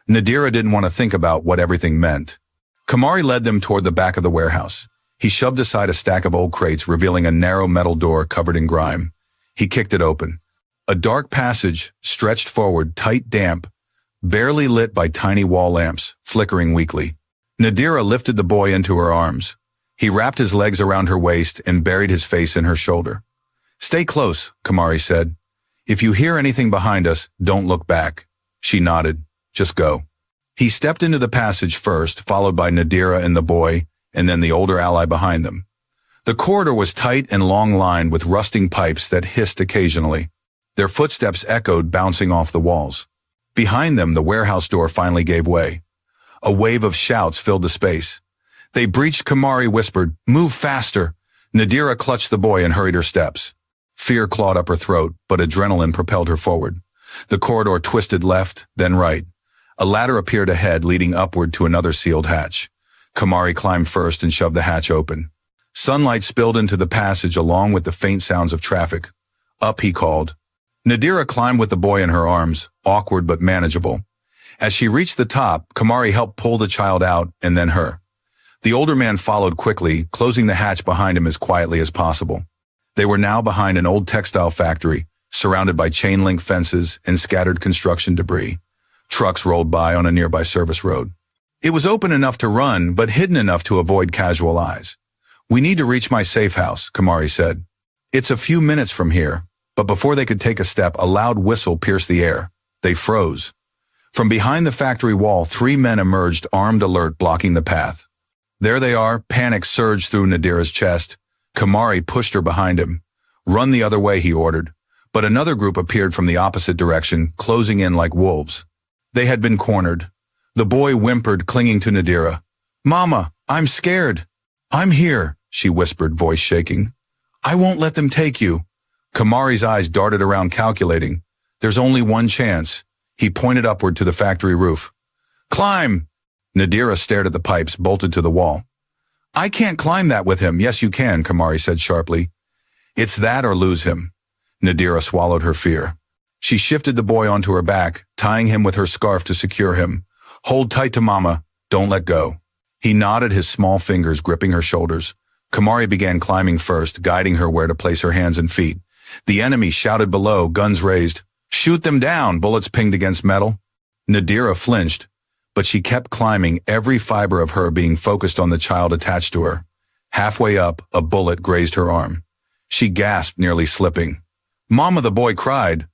Nadira didn't want to think about what everything meant. Kamari led them toward the back of the warehouse. He shoved aside a stack of old crates, revealing a narrow metal door covered in grime. He kicked it open. A dark passage stretched forward, tight, damp, barely lit by tiny wall lamps, flickering weakly. Nadira lifted the boy into her arms. He wrapped his legs around her waist and buried his face in her shoulder. "Stay close," Kamari said. "If you hear anything behind us, don't look back." She nodded. "Just go." He stepped into the passage first, followed by Nadira and the boy, and then the older ally behind them. The corridor was tight and long-lined with rusting pipes that hissed occasionally. Their footsteps echoed, bouncing off the walls. Behind them, the warehouse door finally gave way. A wave of shouts filled the space. They breached. Kamari whispered, "Move faster." Nadira clutched the boy and hurried her steps. Fear clawed up her throat, but adrenaline propelled her forward. The corridor twisted left, then right. A ladder appeared ahead, leading upward to another sealed hatch. Kamari climbed first and shoved the hatch open. Sunlight spilled into the passage along with the faint sounds of traffic. "Up," he called. Nadira climbed with the boy in her arms, awkward but manageable. As she reached the top, Kamari helped pull the child out and then her. The older man followed quickly, closing the hatch behind him as quietly as possible. They were now behind an old textile factory, surrounded by chain-link fences and scattered construction debris. Trucks rolled by on a nearby service road. It was open enough to run, but hidden enough to avoid casual eyes. "We need to reach my safe house," Kamari said. "It's a few minutes from here." But before they could take a step, a loud whistle pierced the air. They froze. From behind the factory wall, 3 men emerged, armed, alert, blocking the path. "There they are." Panic surged through Nadira's chest. Kamari pushed her behind him. "Run the other way," he ordered. But another group appeared from the opposite direction, closing in like wolves. They had been cornered. The boy whimpered, clinging to Nadira. "Mama, I'm scared." "I'm here," she whispered, voice shaking. "I won't let them take you." Kamari's eyes darted around, calculating. "There's only one chance." He pointed upward to the factory roof. "Climb!" Nadira stared at the pipes, bolted to the wall. "I can't climb that with him." "Yes, you can," Kamari said sharply. "It's that or lose him." Nadira swallowed her fear. She shifted the boy onto her back, tying him with her scarf to secure him. "Hold tight to Mama. Don't let go." He nodded, his small fingers gripping her shoulders. Kamari began climbing first, guiding her where to place her hands and feet. The enemy shouted below, guns raised. "Shoot them down!" Bullets pinged against metal. Nadira flinched, but she kept climbing, every fiber of her being focused on the child attached to her. Halfway up, a bullet grazed her arm. She gasped, nearly slipping. "Mama," the boy cried.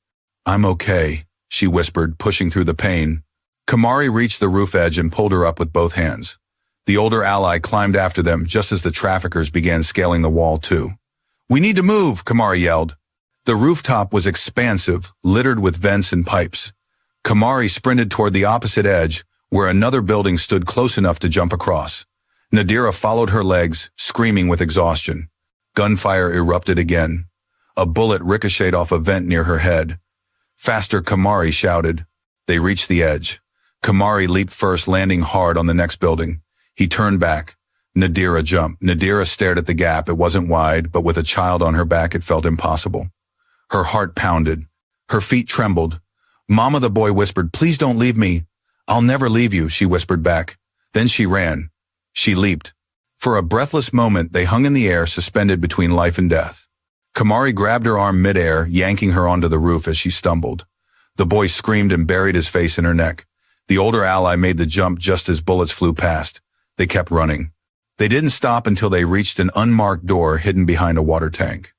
"I'm okay," she whispered, pushing through the pain. Kamari reached the roof edge and pulled her up with both hands. The older ally climbed after them just as the traffickers began scaling the wall too. "We need to move," Kamari yelled. The rooftop was expansive, littered with vents and pipes. Kamari sprinted toward the opposite edge, where another building stood close enough to jump across. Nadira followed her legs, screaming with exhaustion. Gunfire erupted again. A bullet ricocheted off a vent near her head. "Faster," Kamari shouted. They reached the edge. Kamari leaped first, landing hard on the next building. He turned back. Nadira jumped. Nadira stared at the gap. It wasn't wide, but with a child on her back, it felt impossible. Her heart pounded. Her feet trembled. "Mama," the boy whispered, "please don't leave me." "I'll never leave you," she whispered back. Then she ran. She leaped. For a breathless moment, they hung in the air, suspended between life and death. Kamari grabbed her arm midair, yanking her onto the roof as she stumbled. The boy screamed and buried his face in her neck. The older ally made the jump just as bullets flew past. They kept running. They didn't stop until they reached an unmarked door hidden behind a water tank.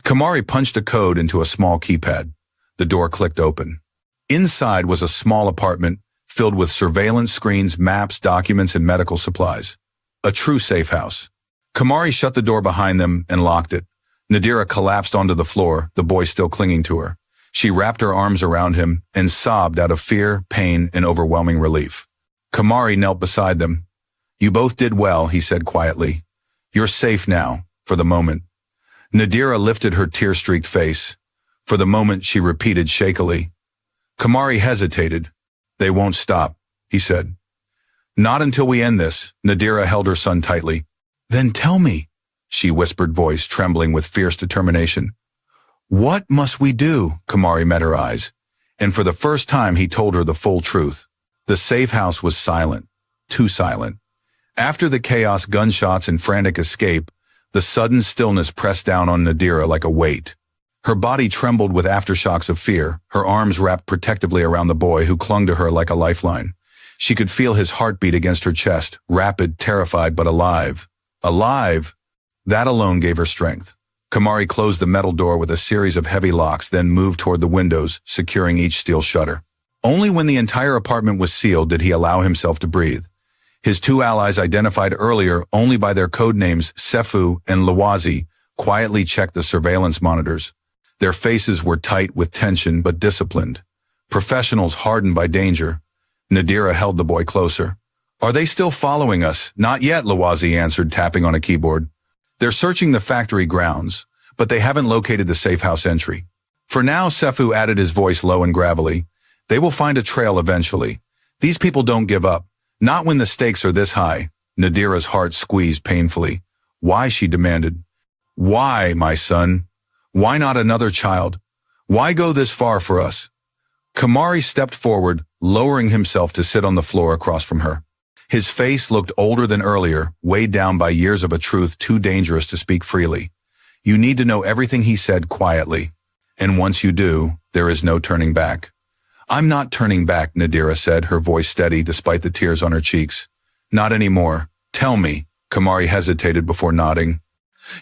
Kamari punched a code into a small keypad. The door clicked open. Inside was a small apartment filled with surveillance screens, maps, documents, and medical supplies. A true safe house. Kamari shut the door behind them and locked it. Nadira collapsed onto the floor, the boy still clinging to her. She wrapped her arms around him and sobbed out of fear, pain, and overwhelming relief. Kamari knelt beside them. "You both did well," he said quietly. "You're safe now, for the moment." Nadira lifted her tear-streaked face. For the moment, she repeated shakily. Kamari hesitated. "They won't stop," he said. "Not until we end this." Nadira held her son tightly. "Then tell me," she whispered, voice trembling with fierce determination. "What must we do?" Kamari met her eyes, and for the first time he told her the full truth. The safe house was silent, too silent. After the chaos, gunshots, and frantic escape, the sudden stillness pressed down on Nadira like a weight. Her body trembled with aftershocks of fear, her arms wrapped protectively around the boy who clung to her like a lifeline. She could feel his heartbeat against her chest, rapid, terrified, but alive. Alive! That alone gave her strength. Kamari closed the metal door with a series of heavy locks, then moved toward the windows, securing each steel shutter. Only when the entire apartment was sealed did he allow himself to breathe. His two allies, identified earlier only by their code names Sefu and Lawazi, quietly checked the surveillance monitors. Their faces were tight with tension but disciplined. Professionals hardened by danger. Nadira held the boy closer. "Are they still following us?" "Not yet," Lawazi answered, tapping on a keyboard. "They're searching the factory grounds, but they haven't located the safe house entry." "For now," Sefu added, his voice low and gravelly, "they will find a trail eventually. These people don't give up. Not when the stakes are this high." Nadira's heart squeezed painfully. "Why?" she demanded. "Why, my son? Why not another child? Why go this far for us?" Kamari stepped forward, lowering himself to sit on the floor across from her. His face looked older than earlier, weighed down by years of a truth too dangerous to speak freely. "You need to know everything," he said quietly. "And once you do, there is no turning back." "I'm not turning back," Nadira said, her voice steady despite the tears on her cheeks. "Not anymore. Tell me." Kamari hesitated before nodding.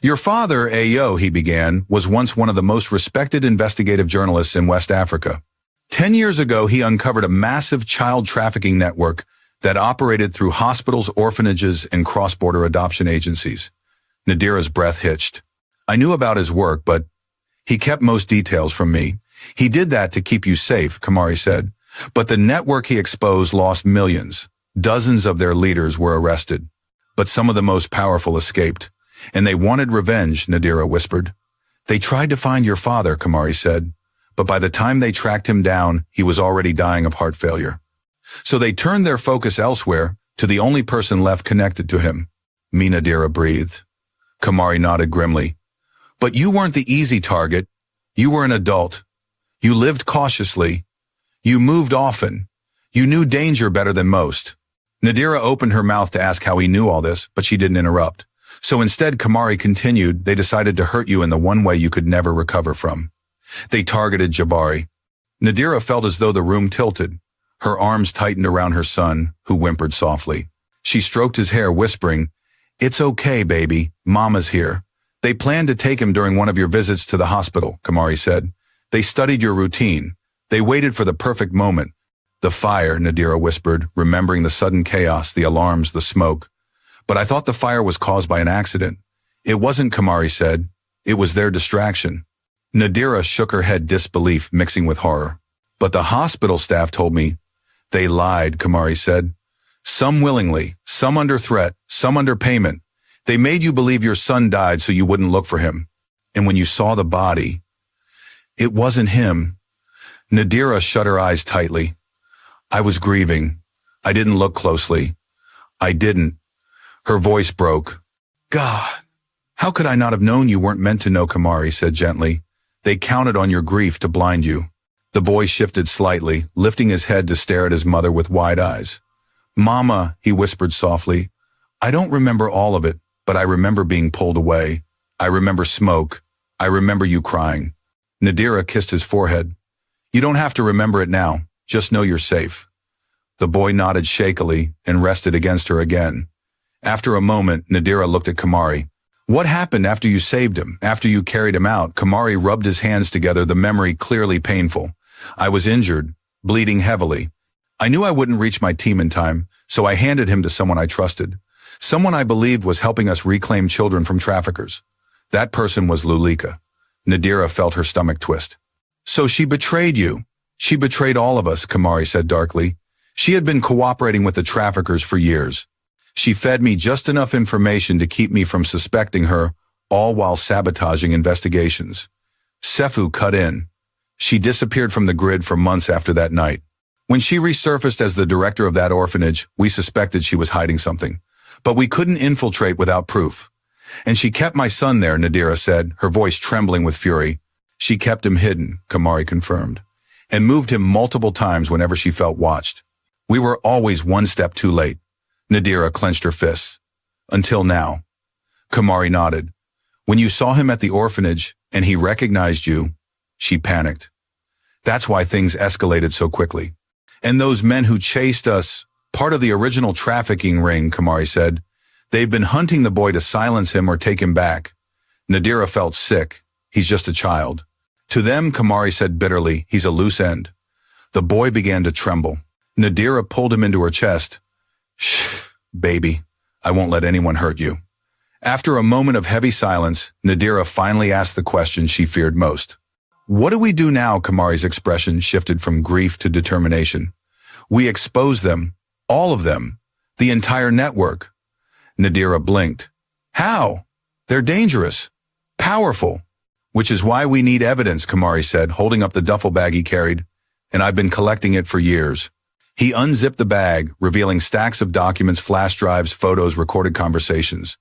"Your father, Ayo," he began, "was once one of the most respected investigative journalists in West Africa. 10 years ago, he uncovered a massive child trafficking network that operated through hospitals, orphanages, and cross-border adoption agencies." Nadira's breath hitched. "I knew about his work, but he kept most details from me. He did that to keep you safe," Kamari said. "But the network he exposed lost millions. Dozens of their leaders were arrested. But some of the most powerful escaped. And they wanted revenge," Nadira whispered. "They tried to find your father," Kamari said. "But by the time they tracked him down, he was already dying of heart failure. So they turned their focus elsewhere, to the only person left connected to him." Nadira breathed. Kamari nodded grimly. "But you weren't the easy target. You were an adult. You lived cautiously. You moved often. You knew danger better than most." Nadira opened her mouth to ask how he knew all this, but she didn't interrupt. "So instead," Kamari continued, "they decided to hurt you in the one way you could never recover from. They targeted Jabari." Nadira felt as though the room tilted. Her arms tightened around her son, who whimpered softly. She stroked his hair, whispering, "It's okay, baby. Mama's here." "They planned to take him during one of your visits to the hospital," Kamari said. "They studied your routine. They waited for the perfect moment." "The fire," Nadira whispered, remembering the sudden chaos, the alarms, the smoke. "But I thought the fire was caused by an accident." "It wasn't," Kamari said. "It was their distraction." Nadira shook her head, disbelief mixing with horror. "But the hospital staff told me." "They lied," Kamari said. "Some willingly, some under threat, some under payment. They made you believe your son died so you wouldn't look for him. And when you saw the body, it wasn't him." Nadira shut her eyes tightly. "I was grieving. I didn't look closely. I didn't." Her voice broke. "God, how could I not have known you weren't meant to know?" Kamari said gently. "They counted on your grief to blind you." The boy shifted slightly, lifting his head to stare at his mother with wide eyes. "Mama," he whispered softly, "I don't remember all of it, but I remember being pulled away. I remember smoke. I remember you crying." Nadira kissed his forehead. "You don't have to remember it now. Just know you're safe." The boy nodded shakily and rested against her again. After a moment, Nadira looked at Kamari. "What happened after you saved him, after you carried him out?" Kamari rubbed his hands together, the memory clearly painful. "I was injured, bleeding heavily. I knew I wouldn't reach my team in time, so I handed him to someone I trusted. Someone I believed was helping us reclaim children from traffickers. That person was Lulika." Nadira felt her stomach twist. "So she betrayed you. She betrayed all of us," Kamari said darkly. "She had been cooperating with the traffickers for years. She fed me just enough information to keep me from suspecting her, all while sabotaging investigations." Sefu cut in. "She disappeared from the grid for months after that night. When she resurfaced as the director of that orphanage, we suspected she was hiding something. But we couldn't infiltrate without proof. And she kept my son there," Nadira said, her voice trembling with fury. "She kept him hidden," Kamari confirmed, "and moved him multiple times whenever she felt watched. We were always one step too late." Nadira clenched her fists. "Until now." Kamari nodded. "When you saw him at the orphanage, And he recognized you. She panicked. That's why things escalated so quickly. And those men who chased us, part of the original trafficking ring, Kamari said. They've been hunting the boy to silence him or take him back. Nadira felt sick. He's just a child. To them, Kamari said bitterly, he's a loose end. The boy began to tremble. Nadira pulled him into her chest. Shh, baby, I won't let anyone hurt you. After a moment of heavy silence, Nadira finally asked the question she feared most. What do we do now? Kamari's expression shifted from grief to determination. We expose them, all of them, the entire network. Nadira blinked. How? They're dangerous, powerful, which is why we need evidence, Kamari said, holding up the duffel bag he carried, and I've been collecting it for years. He unzipped the bag, revealing stacks of documents, flash drives, photos, recorded conversations.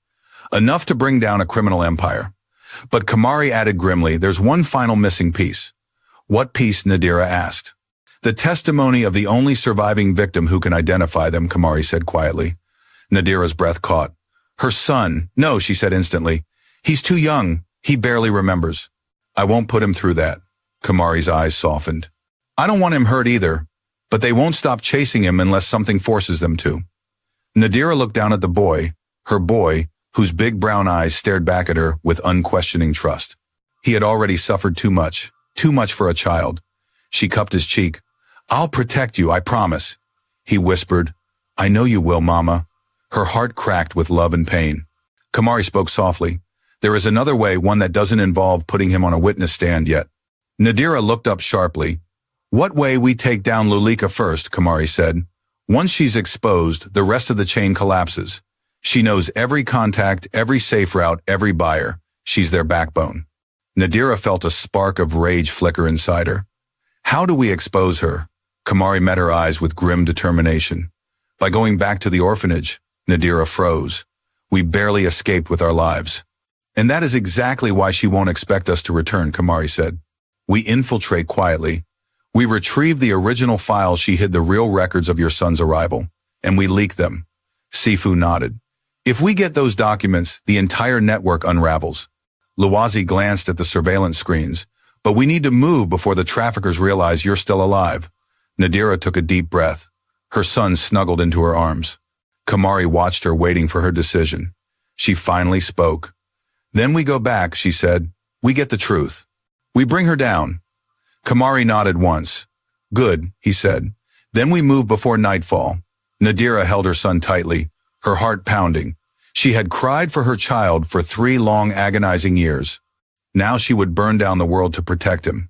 Enough to bring down a criminal empire. But Kamari added grimly, there's one final missing piece. What piece? Nadira asked. The testimony of the only surviving victim who can identify them, Kamari said quietly. Nadira's breath caught. Her son. No, she said instantly. He's too young. He barely remembers. I won't put him through that. Kamari's eyes softened. I don't want him hurt either, but they won't stop chasing him unless something forces them to. Nadira looked down at the boy, her boy, whose big brown eyes stared back at her with unquestioning trust. He had already suffered too much for a child. She cupped his cheek. I'll protect you, I promise. He whispered, I know you will, Mama. Her heart cracked with love and pain. Kamari spoke softly. There is another way, one that doesn't involve putting him on a witness stand yet. Nadira looked up sharply. What way? We take down Lulika first, Kamari said. Once she's exposed, the rest of the chain collapses. She knows every contact, every safe route, every buyer. She's their backbone. Nadira felt a spark of rage flicker inside her. How do we expose her? Kamari met her eyes with grim determination. By going back to the orphanage, Nadira froze. We barely escaped with our lives. And that is exactly why she won't expect us to return, Kamari said. We infiltrate quietly. We retrieve the original files she hid, the real records of your son's arrival, and we leak them. Sifu nodded. If we get those documents, the entire network unravels. Luwazi glanced at the surveillance screens. But we need to move before the traffickers realize you're still alive. Nadira took a deep breath. Her son snuggled into her arms. Kamari watched her, waiting for her decision. She finally spoke. Then we go back, she said. We get the truth. We bring her down. Kamari nodded once. Good, he said. Then we move before nightfall. Nadira held her son tightly, her heart pounding. She had cried for her child for 3 long, agonizing years. Now she would burn down the world to protect him,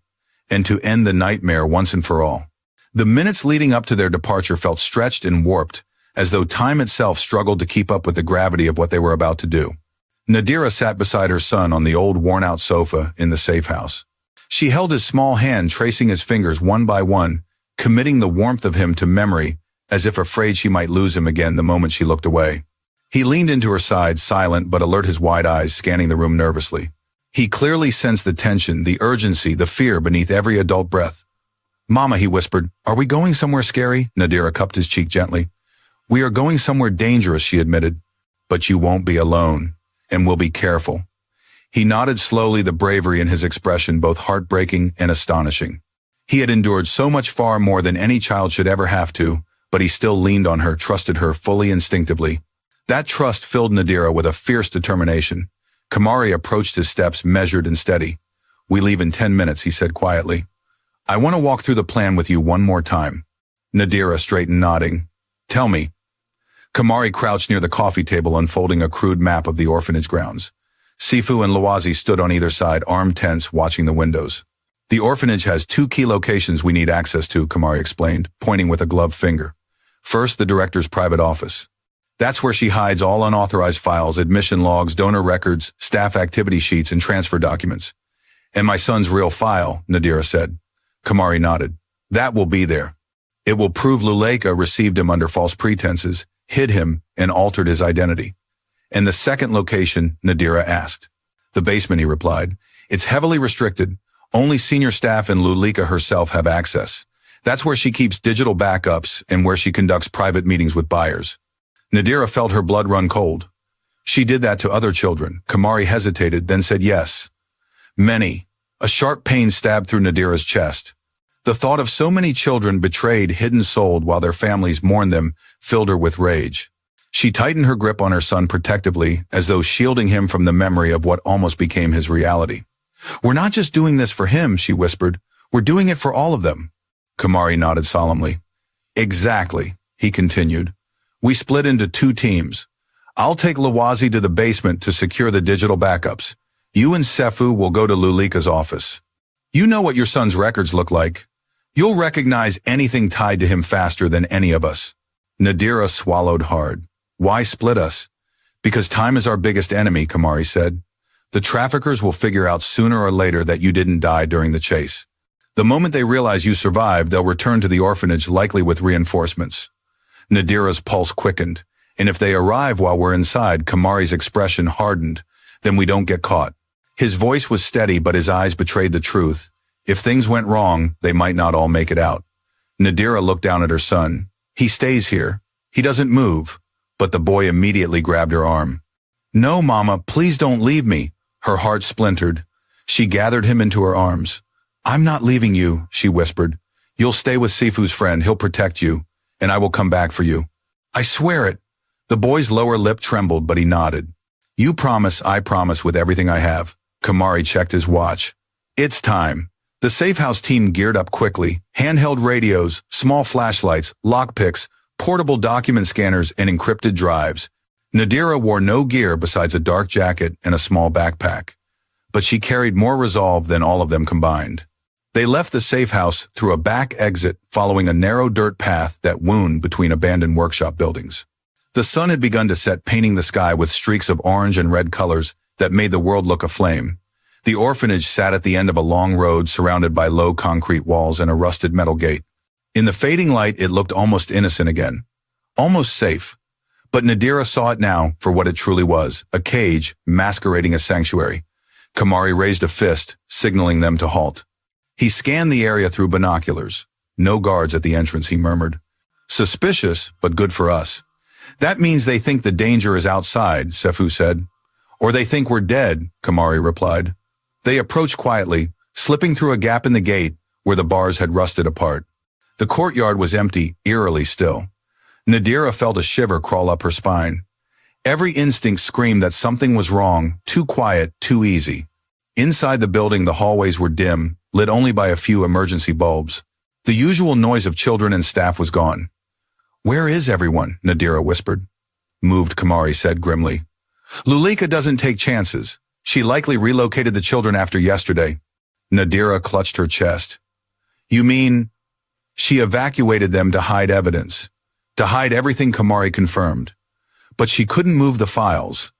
and to end the nightmare once and for all. The minutes leading up to their departure felt stretched and warped, as though time itself struggled to keep up with the gravity of what they were about to do. Nadira sat beside her son on the old worn-out sofa in the safe house. She held his small hand, tracing his fingers one by one, committing the warmth of him to memory, as if afraid she might lose him again the moment she looked away. He leaned into her side, silent but alert, his wide eyes scanning the room nervously. He clearly sensed the tension, the urgency, the fear beneath every adult breath. Mama, he whispered, are we going somewhere scary? Nadira cupped his cheek gently. We are going somewhere dangerous, she admitted. But you won't be alone, and we'll be careful. He nodded slowly, the bravery in his expression both heartbreaking and astonishing. He had endured so much, far more than any child should ever have to, but he still leaned on her, trusted her fully, instinctively. That trust filled Nadira with a fierce determination. Kamari approached his steps, measured and steady. We leave in 10 minutes, he said quietly. I want to walk through the plan with you one more time. Nadira straightened, nodding. Tell me. Kamari crouched near the coffee table, unfolding a crude map of the orphanage grounds. Sifu and Luwazi stood on either side, armed, tense, watching the windows. The orphanage has 2 key locations we need access to, Kamari explained, pointing with a gloved finger. First, the director's private office. That's where she hides all unauthorized files, admission logs, donor records, staff activity sheets, and transfer documents. And my son's real file, Nadira said. Kamari nodded. That will be there. It will prove Luleka received him under false pretenses, hid him, and altered his identity. And the second location, Nadira asked. The basement, he replied. It's heavily restricted. Only senior staff and Luleka herself have access. That's where she keeps digital backups and where she conducts private meetings with buyers. Nadira felt her blood run cold. She did that to other children. Kamari hesitated, then said yes. Many. A sharp pain stabbed through Nadira's chest. The thought of so many children betrayed, hidden, sold while their families mourned them filled her with rage. She tightened her grip on her son protectively, as though shielding him from the memory of what almost became his reality. "We're not just doing this for him," she whispered. "We're doing it for all of them." Kamari nodded solemnly. "Exactly," he continued. "We split into 2 teams. I'll take Lawazi to the basement to secure the digital backups. You and Sefu will go to Lulika's office. You know what your son's records look like. You'll recognize anything tied to him faster than any of us." Nadira swallowed hard. "Why split us?" "Because time is our biggest enemy," Kamari said. "The traffickers will figure out sooner or later that you didn't die during the chase. The moment they realize you survived, they'll return to the orphanage, likely with reinforcements." Nadira's pulse quickened. "And if they arrive while we're inside," Kamari's expression hardened, "then we don't get caught." His voice was steady, but his eyes betrayed the truth. If things went wrong, they might not all make it out. Nadira looked down at her son. "He stays here. He doesn't move." But the boy immediately grabbed her arm. "No, Mama, please don't leave me." Her heart splintered. She gathered him into her arms. "I'm not leaving you," she whispered. "You'll stay with Sifu's friend. He'll protect you, and I will come back for you." "I swear it." The boy's lower lip trembled, but he nodded. "You promise?" "I promise, with everything I have." Kamari checked his watch. "It's time." The safe house team geared up quickly. Handheld radios, small flashlights, lockpicks, portable document scanners, and encrypted drives. Nadira wore no gear besides a dark jacket and a small backpack. But she carried more resolve than all of them combined. They left the safe house through a back exit, following a narrow dirt path that wound between abandoned workshop buildings. The sun had begun to set, painting the sky with streaks of orange and red colors that made the world look aflame. The orphanage sat at the end of a long road surrounded by low concrete walls and a rusted metal gate. In the fading light, it looked almost innocent again. Almost safe. But Nadira saw it now for what it truly was, a cage masquerading as sanctuary. Kamari raised a fist, signaling them to halt. He scanned the area through binoculars. "No guards at the entrance," he murmured. "Suspicious, but good for us." "That means they think the danger is outside," Sefu said. "Or they think we're dead," Kamari replied. They approached quietly, slipping through a gap in the gate where the bars had rusted apart. The courtyard was empty, eerily still. Nadira felt a shiver crawl up her spine. Every instinct screamed that something was wrong, too quiet, too easy. Inside the building, the hallways were dim, lit only by a few emergency bulbs. The usual noise of children and staff was gone. "Where is everyone?" Nadira whispered. "Moved," Kamari said grimly. "Lulika doesn't take chances. She likely relocated the children after yesterday." Nadira clutched her chest. "You mean—" "She evacuated them to hide evidence. To hide everything," Kamari confirmed. "But she couldn't move the files.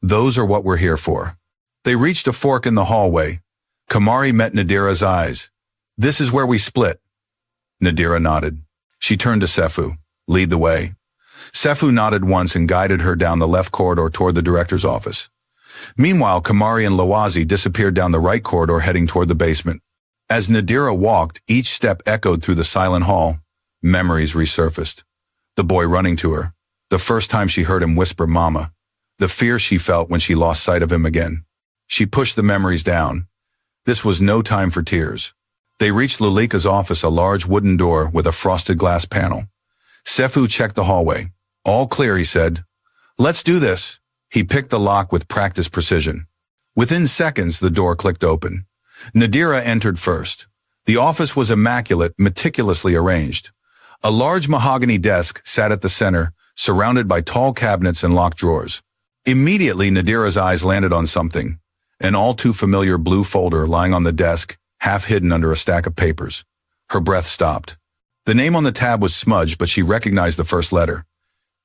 Those are what we're here for." They reached a fork in the hallway. Kamari met Nadira's eyes. "This is where we split." Nadira nodded. She turned to Sefu. "Lead the way." Sefu nodded once and guided her down the left corridor toward the director's office. Meanwhile, Kamari and Lawazi disappeared down the right corridor, heading toward the basement. As Nadira walked, each step echoed through the silent hall. Memories resurfaced. The boy running to her. The first time she heard him whisper "Mama." The fear she felt when she lost sight of him again. She pushed the memories down. This was no time for tears. They reached Lulika's office, a large wooden door with a frosted glass panel. Sefu checked the hallway. "All clear," he said. "Let's do this." He picked the lock with practiced precision. Within seconds, the door clicked open. Nadira entered first. The office was immaculate, meticulously arranged. A large mahogany desk sat at the center, surrounded by tall cabinets and locked drawers. Immediately, Nadira's eyes landed on something. An all-too-familiar blue folder lying on the desk, half hidden under a stack of papers. Her breath stopped. The name on the tab was smudged, but she recognized the first letter.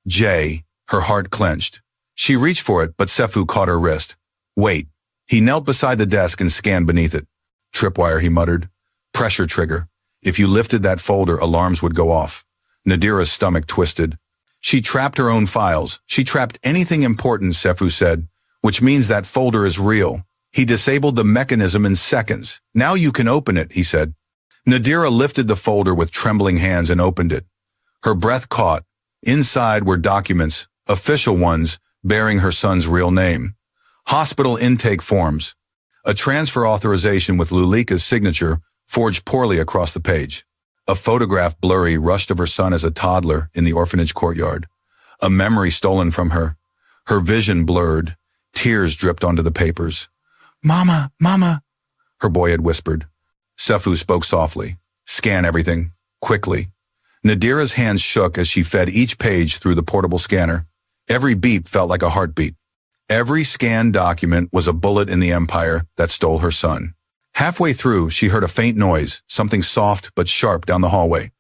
J. Her heart clenched. She reached for it, but Sefu caught her wrist. "Wait." He knelt beside the desk and scanned beneath it. "Tripwire," he muttered. "Pressure trigger. If you lifted that folder, alarms would go off." Nadira's stomach twisted. She trapped her own files. She trapped anything important, Sefu said, "which means that folder is real." He disabled the mechanism in seconds. "Now you can open it," he said. Nadira lifted the folder with trembling hands and opened it. Her breath caught. Inside were documents, official ones, bearing her son's real name. Hospital intake forms. A transfer authorization with Lulika's signature forged poorly across the page. A photograph blurry rushed of her son as a toddler in the orphanage courtyard. A memory stolen from her. Her vision blurred. Tears dripped onto the papers. "Mama, Mama," her boy had whispered. Sefu spoke softly. "Scan everything. Quickly." Nadira's hands shook as she fed each page through the portable scanner. Every beat felt like a heartbeat. Every scanned document was a bullet in the empire that stole her son. Halfway through, she heard a faint noise, something soft but sharp down the hallway.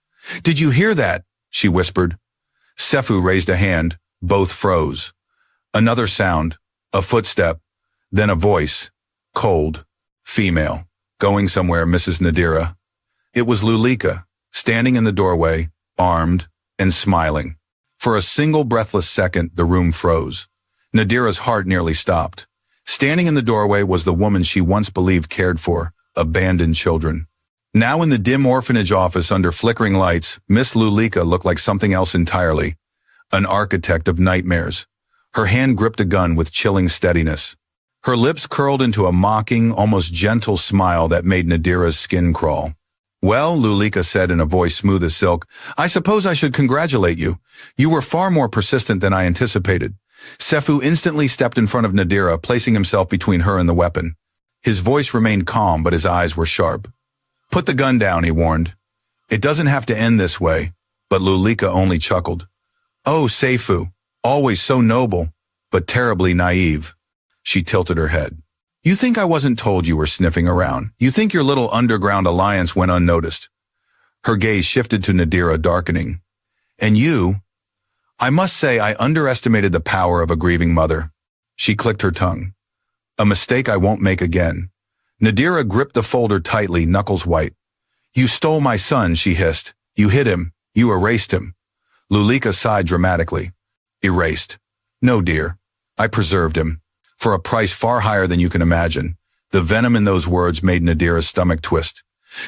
"Did you hear that?" she whispered. Sefu raised a hand. Both froze. Another sound, a footstep, then a voice, cold, female, going somewhere, Mrs. Nadira. It was Lulika, standing in the doorway, armed and smiling. For a single breathless second, the room froze. Nadira's heart nearly stopped. Standing in the doorway was the woman she once believed cared for, abandoned children. Now in the dim orphanage office under flickering lights, Miss Lulika looked like something else entirely. An architect of nightmares. Her hand gripped a gun with chilling steadiness. Her lips curled into a mocking, almost gentle smile that made Nadira's skin crawl. "Well," Lulika said in a voice smooth as silk, "I suppose I should congratulate you. You were far more persistent than I anticipated." Sefu instantly stepped in front of Nadira, placing himself between her and the weapon. His voice remained calm, but his eyes were sharp. "Put the gun down," he warned. "It doesn't have to end this way." But Lulika only chuckled. "Oh, Sefu, always so noble, but terribly naive." She tilted her head. "You think I wasn't told you were sniffing around? You think your little underground alliance went unnoticed?" Her gaze shifted to Nadira, darkening. "And you? I must say I underestimated the power of a grieving mother." She clicked her tongue. "A mistake I won't make again." Nadira gripped the folder tightly, knuckles white. "You stole my son," she hissed. "You hid him. You erased him." Lulika sighed dramatically. "Erased? No, dear. I preserved him. For a price far higher than you can imagine." The venom in those words made Nadira's stomach twist.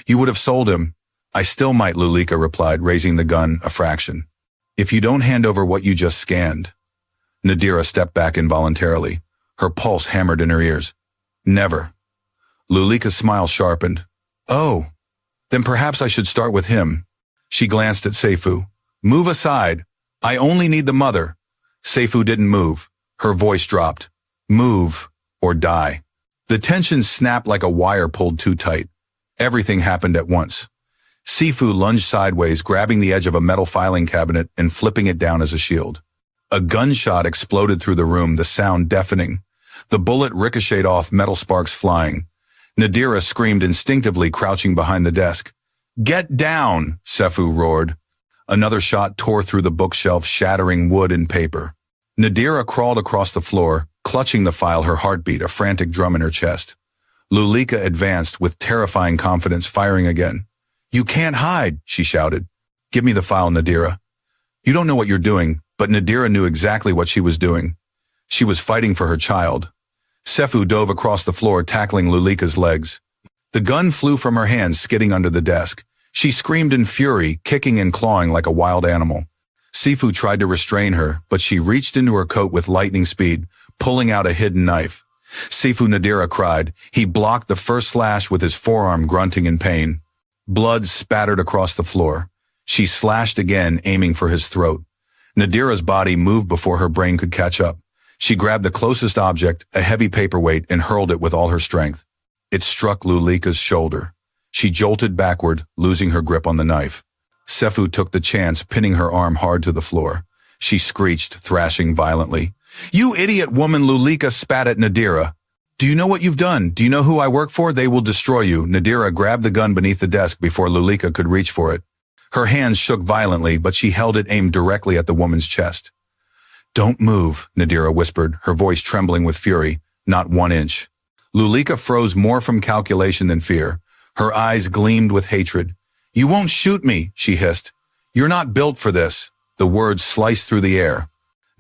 "You would have sold him." "I still might," Lulika replied, raising the gun a fraction. "If you don't hand over what you just scanned." Nadira stepped back involuntarily. Her pulse hammered in her ears. "Never." Lulika's smile sharpened. "Oh, then perhaps I should start with him." She glanced at Sefu. "Move aside. I only need the mother." Sefu didn't move. Her voice dropped. "Move or die." The tension snapped like a wire pulled too tight. Everything happened at once. Sefu lunged sideways, grabbing the edge of a metal filing cabinet and flipping it down as a shield. A gunshot exploded through the room, the sound deafening. The bullet ricocheted off, metal sparks flying. Nadira screamed instinctively, crouching behind the desk. "Get down!" Sefu roared. Another shot tore through the bookshelf, shattering wood and paper. Nadira crawled across the floor, clutching the file, her heartbeat a frantic drum in her chest. Lulika advanced with terrifying confidence, firing again. "You can't hide," she shouted. "Give me the file, Nadira." You don't know what you're doing, but Nadira knew exactly what she was doing. She was fighting for her child. Sefu dove across the floor, tackling Lulika's legs. The gun flew from her hands, skidding under the desk. She screamed in fury, kicking and clawing like a wild animal. Sefu tried to restrain her, but she reached into her coat with lightning speed, pulling out a hidden knife. "Sefu," Nadira cried. He blocked the first slash with his forearm, grunting in pain. Blood spattered across the floor. She slashed again, aiming for his throat. Nadira's body moved before her brain could catch up. She grabbed the closest object, a heavy paperweight, and hurled it with all her strength. It struck Lulika's shoulder. She jolted backward, losing her grip on the knife. Sefu took the chance, pinning her arm hard to the floor. She screeched, thrashing violently. "You idiot woman!" Lulika spat at Nadira. "Do you know what you've done? Do you know who I work for? They will destroy you." Nadira grabbed the gun beneath the desk before Lulika could reach for it. Her hands shook violently, but she held it aimed directly at the woman's chest. "Don't move," Nadira whispered, her voice trembling with fury. "Not 1 inch." Lulika froze more from calculation than fear. Her eyes gleamed with hatred. "You won't shoot me," she hissed. "You're not built for this." The words sliced through the air.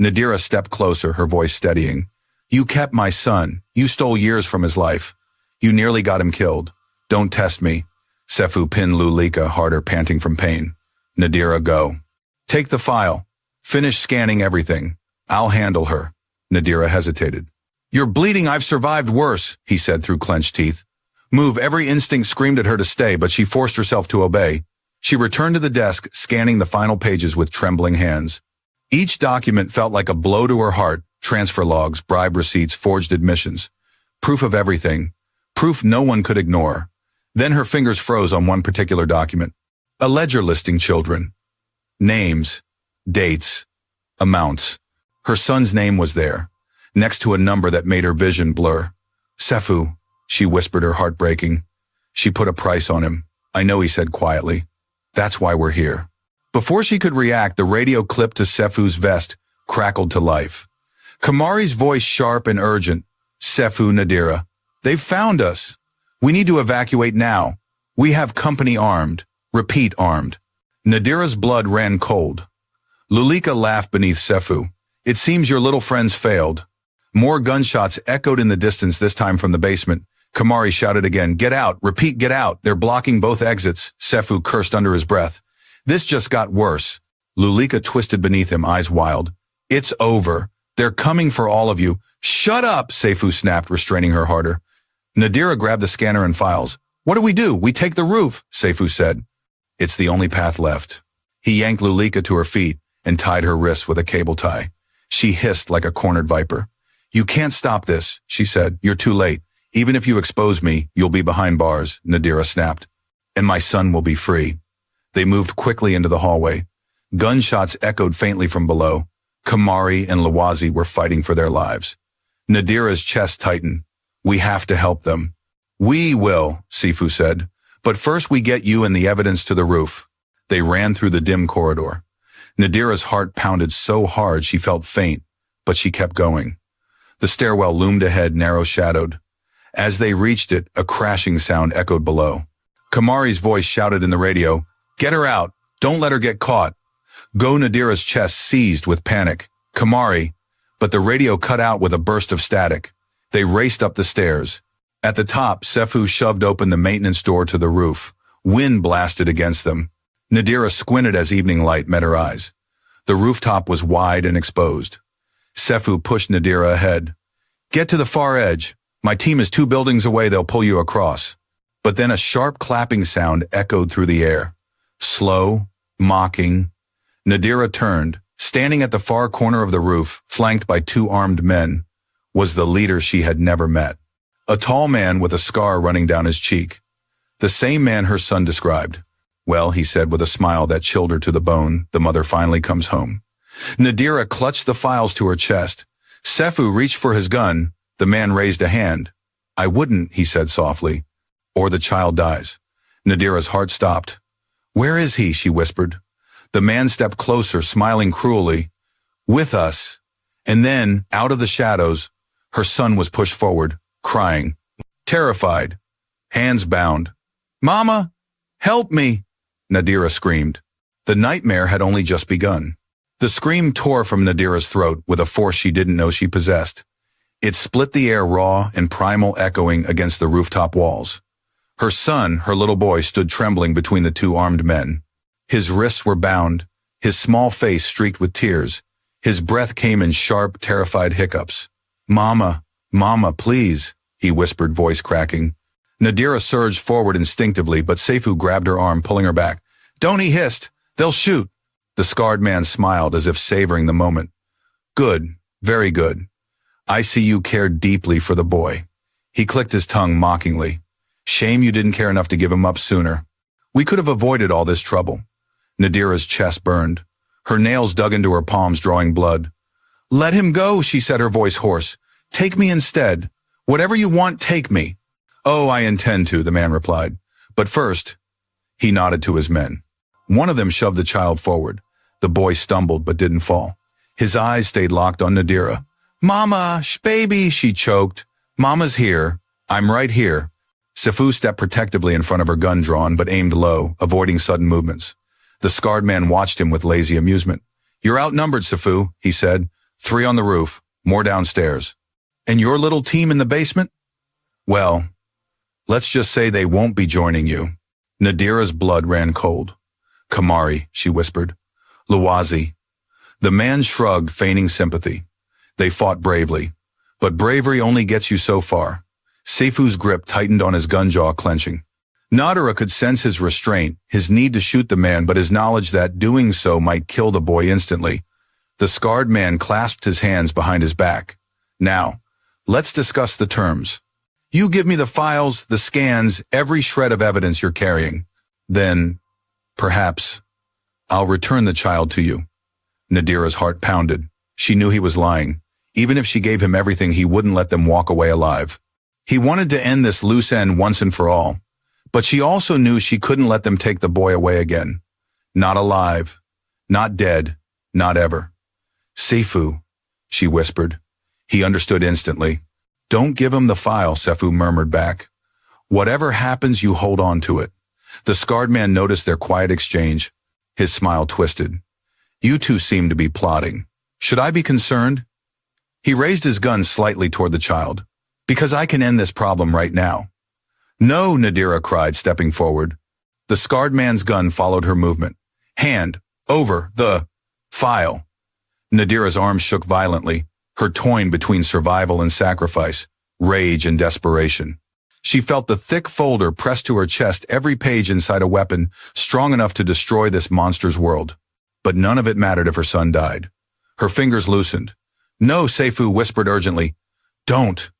Nadira stepped closer, her voice steadying. "You kept my son. You stole years from his life. You nearly got him killed. Don't test me." Sefu pinned Lulika harder, panting from pain. "Nadira, go. Take the file. Finish scanning everything. I'll handle her." Nadira hesitated. You're bleeding, I've survived worse, he said through clenched teeth. Move, every instinct screamed at her to stay, but she forced herself to obey. She returned to the desk, scanning the final pages with trembling hands. Each document felt like a blow to her heart: transfer logs, bribe receipts, forged admissions. Proof of everything. Proof no one could ignore. Then her fingers froze on one particular document. A ledger listing children. Names, dates, amounts. Her son's name was there, next to a number that made her vision blur. Sefu, she whispered, her heart breaking. She put a price on him. I know, he said quietly. That's why we're here. Before she could react, the radio clipped to Sefu's vest crackled to life. Kamari's voice, sharp and urgent. Sefu, Nadira. They've found us. We need to evacuate now. We have company armed. Repeat, armed. Nadira's blood ran cold. Lulika laughed beneath Sefu. It seems your little friends failed. More gunshots echoed in the distance, this time from the basement. Kamari shouted again, get out, repeat, get out. They're blocking both exits. Sefu cursed under his breath. This just got worse. Lulika twisted beneath him, eyes wild. It's over. They're coming for all of you. Shut up, Sefu snapped, restraining her harder. Nadira grabbed the scanner and files. What do? We take the roof, Sefu said. It's the only path left. He yanked Lulika to her feet and tied her wrists with a cable tie. She hissed like a cornered viper. You can't stop this, she said. You're too late. Even if you expose me, you'll be behind bars, Nadira snapped. And my son will be free. They moved quickly into the hallway. Gunshots echoed faintly from below. Kamari and Lawazi were fighting for their lives. Nadira's chest tightened. We have to help them. We will, Sefu said. But first we get you and the evidence to the roof. They ran through the dim corridor. Nadira's heart pounded so hard she felt faint, but she kept going. The stairwell loomed ahead, narrow-shadowed. As they reached it, a crashing sound echoed below. Kamari's voice shouted in the radio, Get her out! Don't let her get caught! Go! Nadira's chest seized with panic. Kamari! But the radio cut out with a burst of static. They raced up the stairs. At the top, Sefu shoved open the maintenance door to the roof. Wind blasted against them. Nadira squinted as evening light met her eyes. The rooftop was wide and exposed. Sefu pushed Nadira ahead. Get to the far edge. My team is 2 buildings away, they'll pull you across. But then a sharp clapping sound echoed through the air. Slow, mocking. Nadira turned. Standing at the far corner of the roof, flanked by 2 armed men, was the leader she had never met. A tall man with a scar running down his cheek. The same man her son described. Well, he said with a smile that chilled her to the bone, the mother finally comes home. Nadira clutched the files to her chest. Sefu reached for his gun. The man raised a hand. I wouldn't, he said softly. Or the child dies. Nadira's heart stopped. Where is he? She whispered. The man stepped closer, smiling cruelly. With us. And then, out of the shadows, her son was pushed forward, crying. Terrified. Hands bound. Mama! Help me! Nadira screamed. The nightmare had only just begun. The scream tore from Nadira's throat with a force she didn't know she possessed. It split the air, raw and primal, echoing against the rooftop walls. Her son, her little boy, stood trembling between the 2 armed men. His wrists were bound, his small face streaked with tears. His breath came in sharp, terrified hiccups. Mama, Mama, please, he whispered, voice cracking. Nadira surged forward instinctively, but Sefu grabbed her arm, pulling her back. Don't, he hissed. They'll shoot. The scarred man smiled as if savoring the moment. Good, very good. I see you cared deeply for the boy. He clicked his tongue mockingly. Shame you didn't care enough to give him up sooner. We could have avoided all this trouble. Nadira's chest burned. Her nails dug into her palms, drawing blood. Let him go, she said, her voice hoarse. Take me instead. Whatever you want, take me. Oh, I intend to, the man replied. But first, he nodded to his men. One of them shoved the child forward. The boy stumbled but didn't fall. His eyes stayed locked on Nadira. Mama, baby, she choked. Mama's here. I'm right here. Sefu stepped protectively in front of her, gun drawn but aimed low, avoiding sudden movements. The scarred man watched him with lazy amusement. You're outnumbered, Sefu, he said. 3 on the roof, more downstairs. And your little team in the basement? Well, let's just say they won't be joining you. Nadira's blood ran cold. Kamari, she whispered. Lawazi. The man shrugged, feigning sympathy. They fought bravely. But bravery only gets you so far. Seifu's grip tightened on his gun jaw clenching. Nadira could sense his restraint, his need to shoot the man, but his knowledge that doing so might kill the boy instantly. The scarred man clasped his hands behind his back. Now, let's discuss the terms. You give me the files, the scans, every shred of evidence you're carrying. Then, perhaps, I'll return the child to you. Nadira's heart pounded. She knew he was lying. Even if she gave him everything, he wouldn't let them walk away alive. He wanted to end this loose end once and for all. But she also knew she couldn't let them take the boy away again. Not alive. Not dead. Not ever. Seifu, she whispered. He understood instantly. Don't give him the file, Seifu murmured back. Whatever happens, you hold on to it. The scarred man noticed their quiet exchange. His smile twisted. You two seem to be plotting. Should I be concerned? He raised his gun slightly toward the child. Because I can end this problem right now. No, Nadira cried, stepping forward. The scarred man's gun followed her movement. Hand, over, the file. Nadira's arms shook violently, her toying between survival and sacrifice, rage and desperation. She felt the thick folder pressed to her chest, every page inside a weapon strong enough to destroy this monster's world. But none of it mattered if her son died. Her fingers loosened. No, Seifu whispered urgently. Don't.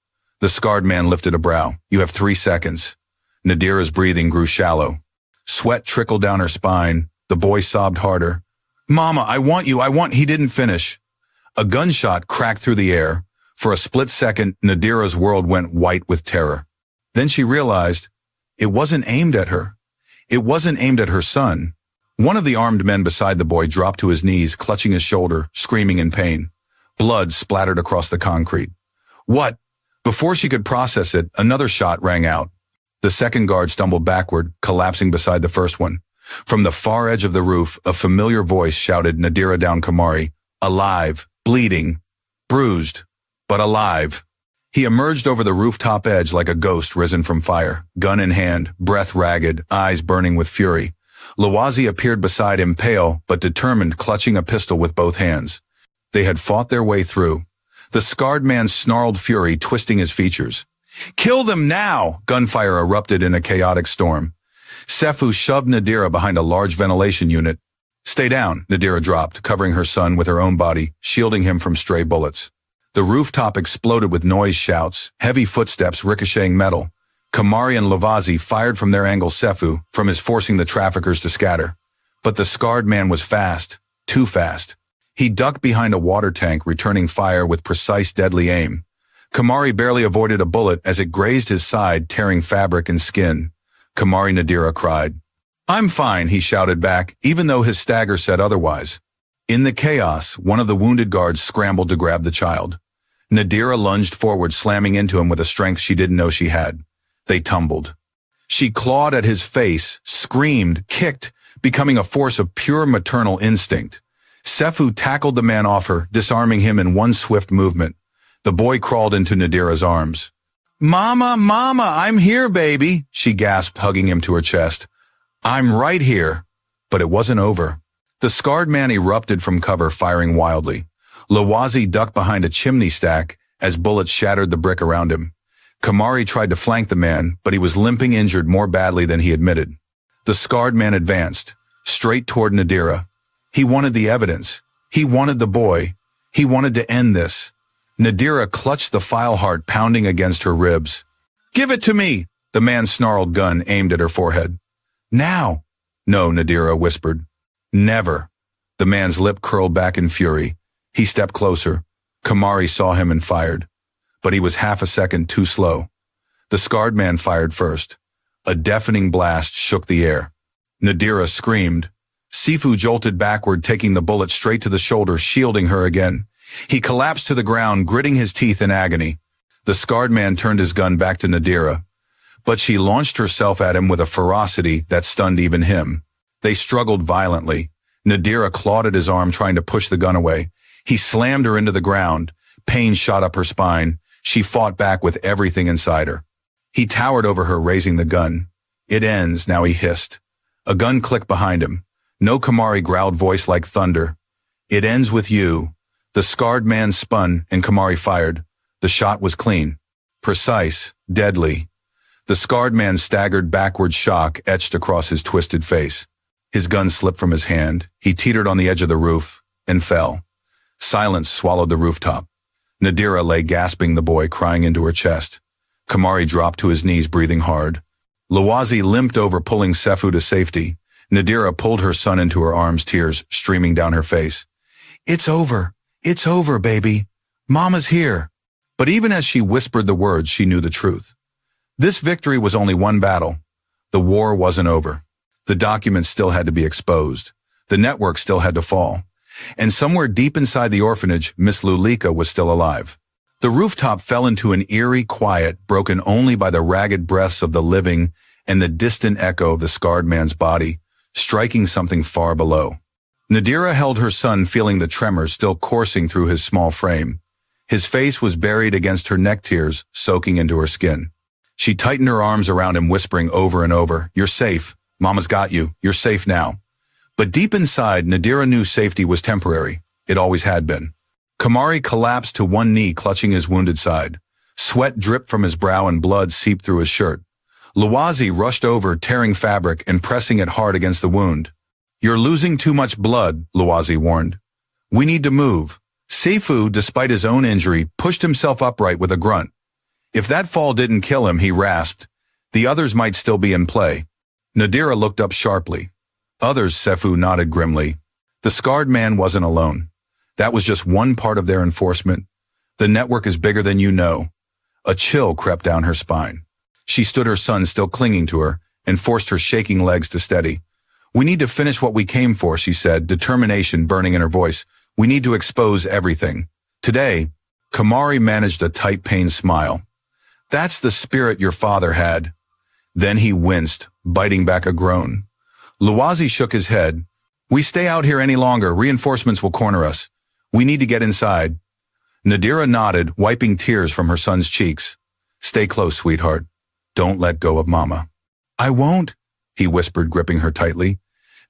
The scarred man lifted a brow. You have 3 seconds. Nadira's breathing grew shallow. Sweat trickled down her spine. The boy sobbed harder. Mama, I want you. He didn't finish. A gunshot cracked through the air. For a split second, Nadira's world went white with terror. Then she realized it wasn't aimed at her. It wasn't aimed at her son. One of the armed men beside the boy dropped to his knees, clutching his shoulder, screaming in pain. Blood splattered across the concrete. What? Before she could process it, another shot rang out. The second guard stumbled backward, collapsing beside the first one. From the far edge of the roof, a familiar voice shouted Nadira down Kamari. Alive, bleeding, bruised, but alive. He emerged over the rooftop edge like a ghost risen from fire, gun in hand, breath ragged, eyes burning with fury. Lawazi appeared beside him, pale but determined, clutching a pistol with both hands. They had fought their way through. The scarred man snarled fury, twisting his features. Kill them now! Gunfire erupted in a chaotic storm. Seifu shoved Nadira behind a large ventilation unit. Stay down, Nadira dropped, covering her son with her own body, shielding him from stray bullets. The rooftop exploded with noise, shouts, heavy footsteps ricocheting metal. Kamari and Lavazi fired from their angle, Seifu, from his forcing the traffickers to scatter. But the scarred man was fast, too fast. He ducked behind a water tank, returning fire with precise, deadly aim. Kamari barely avoided a bullet as it grazed his side, tearing fabric and skin. Kamari, Nadira cried. I'm fine, he shouted back, even though his stagger said otherwise. In the chaos, one of the wounded guards scrambled to grab the child. Nadira lunged forward, slamming into him with a strength she didn't know she had. They tumbled. She clawed at his face, screamed, kicked, becoming a force of pure maternal instinct. Seifu tackled the man off her, disarming him in one swift movement. The boy crawled into Nadira's arms. Mama, I'm here, baby, she gasped, hugging him to her chest. I'm right here. But it wasn't over. The scarred man erupted from cover, firing wildly. Lawazi ducked behind a chimney stack as bullets shattered the brick around him. Kamari tried to flank the man, but he was limping, injured more badly than he admitted. The scarred man advanced, straight toward Nadira. He wanted the evidence. He wanted the boy. He wanted to end this. Nadira clutched the file, heart pounding against her ribs. Give it to me! The man snarled, gun aimed at her forehead. Now! No, Nadira whispered. Never. The man's lip curled back in fury. He stepped closer. Kamari saw him and fired. But he was half a second too slow. The scarred man fired first. A deafening blast shook the air. Nadira screamed. Seifu jolted backward, taking the bullet straight to the shoulder, shielding her again. He collapsed to the ground, gritting his teeth in agony. The scarred man turned his gun back to Nadira, but she launched herself at him with a ferocity that stunned even him. They struggled violently. Nadira clawed at his arm, trying to push the gun away. He slammed her into the ground. Pain shot up her spine. She fought back with everything inside her. He towered over her, raising the gun. It ends, now, he hissed. A gun clicked behind him. No, Kamari growled, voice like thunder. It ends with you. The scarred man spun, and Kamari fired. The shot was clean, precise, deadly. The scarred man staggered backward, shock etched across his twisted face. His gun slipped from his hand. He teetered on the edge of the roof and fell. Silence swallowed the rooftop. Nadira lay gasping, the boy crying into her chest. Kamari dropped to his knees, breathing hard. Luwazi limped over, pulling Sefu to safety. Nadira pulled her son into her arms, tears streaming down her face. It's over, baby. Mama's here. But even as she whispered the words, she knew the truth. This victory was only one battle. The war wasn't over. The documents still had to be exposed. The network still had to fall. And somewhere deep inside the orphanage, Miss Lulika was still alive. The rooftop fell into an eerie quiet, broken only by the ragged breaths of the living and the distant echo of the scarred man's body, striking something far below. Nadira held her son, feeling the tremors still coursing through his small frame. His face was buried against her neck, tears soaking into her skin. She tightened her arms around him, whispering over and over, "You're safe. Mama's got you. You're safe now." But deep inside, Nadira knew safety was temporary. It always had been. Kamari collapsed to one knee, clutching his wounded side. Sweat dripped from his brow and blood seeped through his shirt. Luwazi rushed over, tearing fabric and pressing it hard against the wound. "You're losing too much blood," Luwazi warned. "We need to move." Sefu, despite his own injury, pushed himself upright with a grunt. If that fall didn't kill him, he rasped, the others might still be in play. Nadira looked up sharply. Others, Sefu nodded grimly. The scarred man wasn't alone. That was just one part of their enforcement. The network is bigger than you know. A chill crept down her spine. She stood, her son still clinging to her, and forced her shaking legs to steady. "We need to finish what we came for," she said, determination burning in her voice. "We need to expose everything. Today." Kamari managed a tight, pained smile. "That's the spirit your father had." Then he winced, biting back a groan. Luwazi shook his head. "We stay out here any longer, reinforcements will corner us. We need to get inside." Nadira nodded, wiping tears from her son's cheeks. "Stay close, sweetheart. Don't let go of Mama." "I won't," he whispered, gripping her tightly.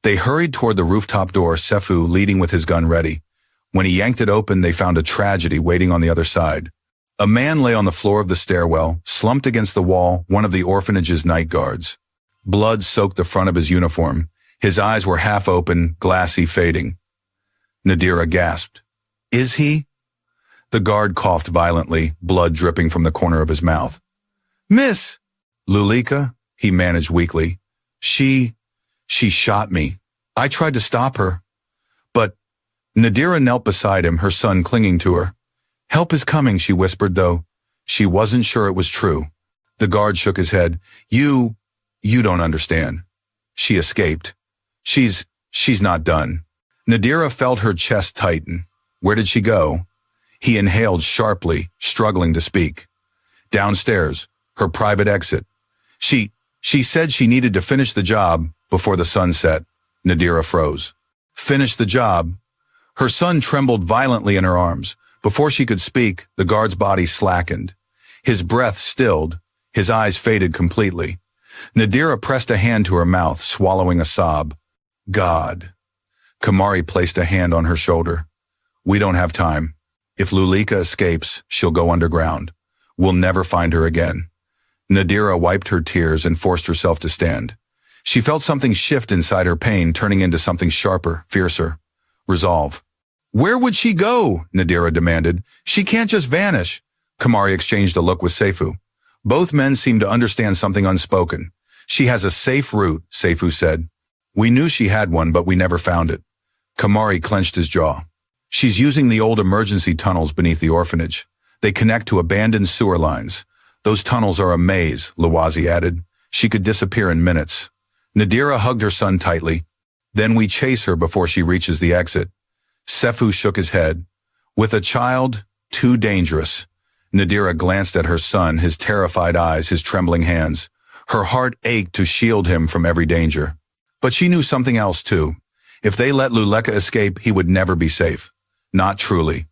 They hurried toward the rooftop door, Sefu leading with his gun ready. When he yanked it open, they found a tragedy waiting on the other side. A man lay on the floor of the stairwell, slumped against the wall, one of the orphanage's night guards. Blood soaked the front of his uniform. His eyes were half open, glassy, fading. Nadira gasped. "Is he?" The guard coughed violently, blood dripping from the corner of his mouth. "Miss Lulika," he managed weakly. She shot me. I tried to stop her. But Nadira knelt beside him, her son clinging to her. "Help is coming," she whispered, though she wasn't sure it was true. The guard shook his head. You don't understand. She escaped. She's not done." Nadira felt her chest tighten. Where did she go? He inhaled sharply, struggling to speak. "Downstairs, her private exit. She said she needed to finish the job before the sun set." Nadira froze. "Finish the job?" Her son trembled violently in her arms. Before she could speak, the guard's body slackened. His breath stilled. His eyes faded completely. Nadira pressed a hand to her mouth, swallowing a sob. "God." Kamari placed a hand on her shoulder. "We don't have time. If Lulika escapes, she'll go underground. We'll never find her again." Nadira wiped her tears and forced herself to stand. She felt something shift inside her, pain turning into something sharper, fiercer. Resolve. "Where would she go?" Nadira demanded. "She can't just vanish." Kamari exchanged a look with Sefu. Both men seemed to understand something unspoken. "She has a safe route," Sefu said. "We knew she had one, but we never found it." Kamari clenched his jaw. "She's using the old emergency tunnels beneath the orphanage. They connect to abandoned sewer lines. Those tunnels are a maze," Luwazi added. "She could disappear in minutes." Nadira hugged her son tightly. "Then we chase her before she reaches the exit." Sefu shook his head. "With a child, too dangerous." Nadira glanced at her son, his terrified eyes, his trembling hands. Her heart ached to shield him from every danger. But she knew something else too. If they let Luleka escape, he would never be safe. Not truly.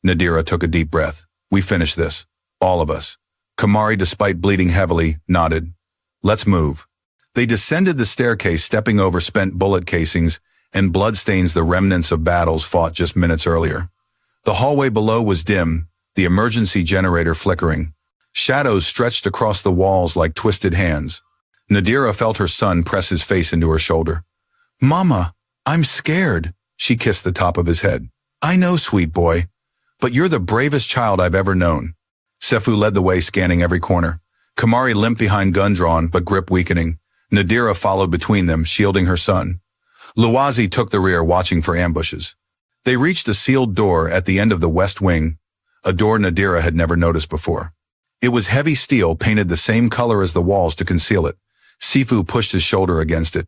Nadira took a deep breath. "We finish this. All of us." Kamari, despite bleeding heavily, nodded. "Let's move." They descended the staircase, stepping over spent bullet casings and bloodstains, the remnants of battles fought just minutes earlier. The hallway below was dim, the emergency generator flickering. Shadows stretched across the walls like twisted hands. Nadira felt her son press his face into her shoulder. "Mama, I'm scared," she kissed the top of his head. "I know, sweet boy, but you're the bravest child I've ever known." Sefu led the way, scanning every corner. Kamari limped behind, gun drawn, but grip weakening. Nadira followed between them, shielding her son. Luwazi took the rear, watching for ambushes. They reached a sealed door at the end of the west wing, a door Nadira had never noticed before. It was heavy steel, painted the same color as the walls to conceal it. Sifu pushed his shoulder against it.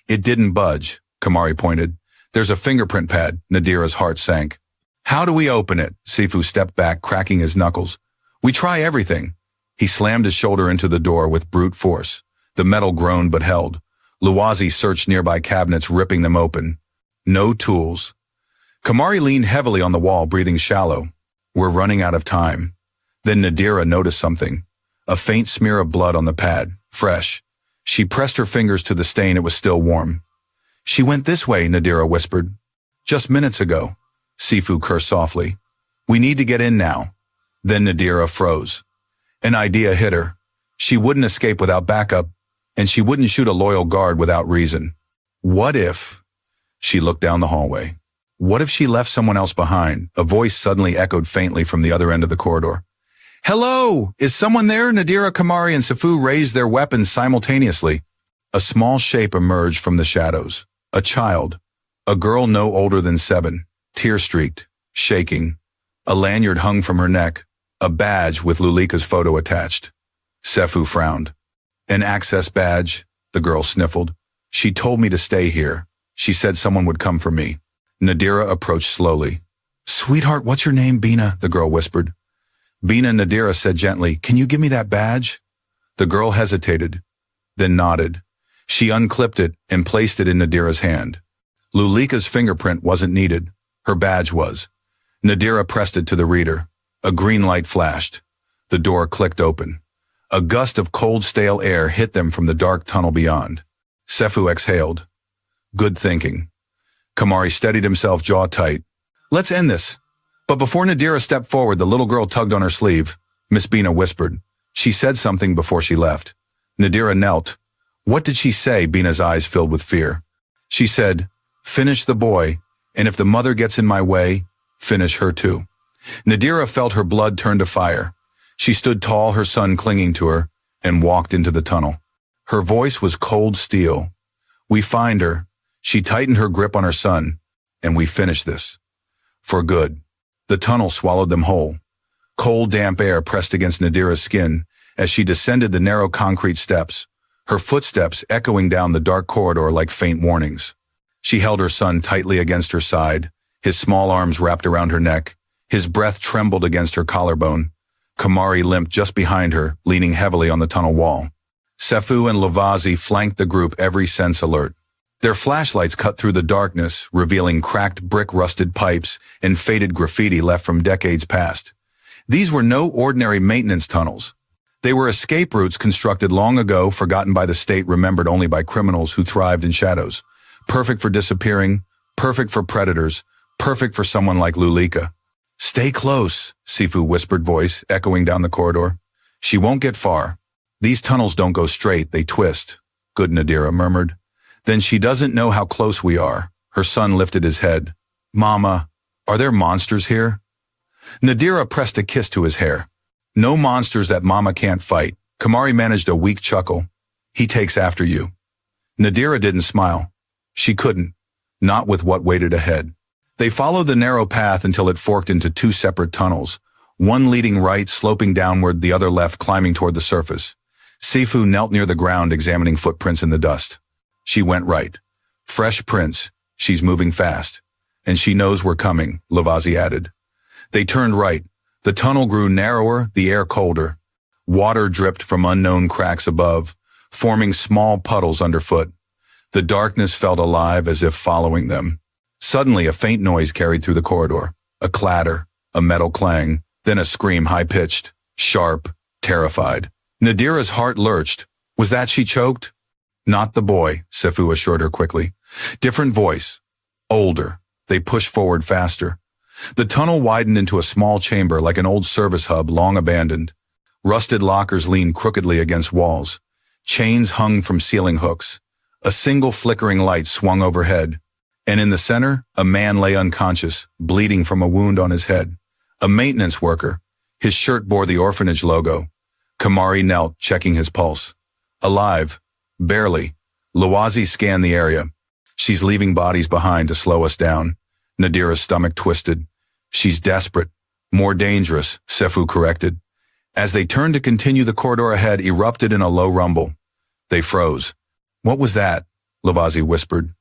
"It didn't budge," Kamari pointed. "There's a fingerprint pad." Nadira's heart sank. "How do we open it?" Sifu stepped back, cracking his knuckles. "We try everything." He slammed his shoulder into the door with brute force. The metal groaned but held. Luwazi searched nearby cabinets, ripping them open. No tools. Kamari leaned heavily on the wall, breathing shallow. "We're running out of time." Then Nadira noticed something. A faint smear of blood on the pad, fresh. She pressed her fingers to the stain. It was still warm. "She went this way," Nadira whispered. "Just minutes ago." Sifu cursed softly. "We need to get in now." Then Nadira froze. An idea hit her. She wouldn't escape without backup, and she wouldn't shoot a loyal guard without reason. What if? She looked down the hallway. What if she left someone else behind? A voice suddenly echoed faintly from the other end of the corridor. "Hello! Is someone there?" Nadira, Kamari, and Sifu raised their weapons simultaneously. A small shape emerged from the shadows. A child. A girl no older than 7, tear-streaked, shaking. A lanyard hung from her neck, a badge with Lulika's photo attached. Sefu frowned. "An access badge," the girl sniffled. "She told me to stay here. She said someone would come for me." Nadira approached slowly. "Sweetheart, what's your name?" "Bina," the girl whispered. "Bina," Nadira said gently. "Can you give me that badge?" The girl hesitated, then nodded. She unclipped it and placed it in Nadira's hand. Lulika's fingerprint wasn't needed. Her badge was. Nadira pressed it to the reader. A green light flashed. The door clicked open. A gust of cold, stale air hit them from the dark tunnel beyond. Sefu exhaled. Good thinking. Kamari steadied himself, jaw tight. "Let's end this." But before Nadira stepped forward, the little girl tugged on her sleeve. Miss Bina whispered. She said something before she left. Nadira knelt. What did she say? Bina's eyes filled with fear. She said, "Finish the boy, and if the mother gets in my way, finish her too." Nadira felt her blood turn to fire. She stood tall, her son clinging to her, and walked into the tunnel. Her voice was cold steel. "We find her." She tightened her grip on her son, "and we finish this. For good." The tunnel swallowed them whole. Cold, damp air pressed against Nadira's skin as she descended the narrow concrete steps, her footsteps echoing down the dark corridor like faint warnings. She held her son tightly against her side, his small arms wrapped around her neck. His breath trembled against her collarbone. Kamari limped just behind her, leaning heavily on the tunnel wall. Sefu and Lavazi flanked the group, every sense alert. Their flashlights cut through the darkness, revealing cracked brick-rusted pipes and faded graffiti left from decades past. These were no ordinary maintenance tunnels. They were escape routes constructed long ago, forgotten by the state, remembered only by criminals who thrived in shadows. Perfect for disappearing, perfect for predators, perfect for someone like Lulika. "Stay close," Sifu whispered, voice echoing down the corridor. "She won't get far. These tunnels don't go straight, they twist." "Good," Nadira murmured. "Then she doesn't know how close we are." Her son lifted his head. "Mama, are there monsters here?" Nadira pressed a kiss to his hair. "No monsters that Mama can't fight." Kamari managed a weak chuckle. "He takes after you." Nadira didn't smile. She couldn't. Not with what waited ahead. They followed the narrow path until it forked into 2 separate tunnels, one leading right, sloping downward, the other left, climbing toward the surface. Sifu knelt near the ground, examining footprints in the dust. She went right. "Fresh prints. She's moving fast. And she knows we're coming," Lavazi added. They turned right. The tunnel grew narrower, the air colder. Water dripped from unknown cracks above, forming small puddles underfoot. The darkness felt alive, as if following them. Suddenly, a faint noise carried through the corridor. A clatter, a metal clang, then a scream, high-pitched, sharp, terrified. Nadira's heart lurched. Was that she choked? "Not the boy," Sefu assured her quickly. "Different voice. Older." They pushed forward faster. The tunnel widened into a small chamber like an old service hub long abandoned. Rusted lockers leaned crookedly against walls. Chains hung from ceiling hooks. A single flickering light swung overhead. And in the center, a man lay unconscious, bleeding from a wound on his head. A maintenance worker. His shirt bore the orphanage logo. Kamari knelt, checking his pulse. Alive. Barely. Lawazi scanned the area. She's leaving bodies behind to slow us down. Nadira's stomach twisted. She's desperate. More dangerous, Sefu corrected. As they turned to continue, the corridor ahead erupted in a low rumble. They froze. What was that? Lawazi whispered.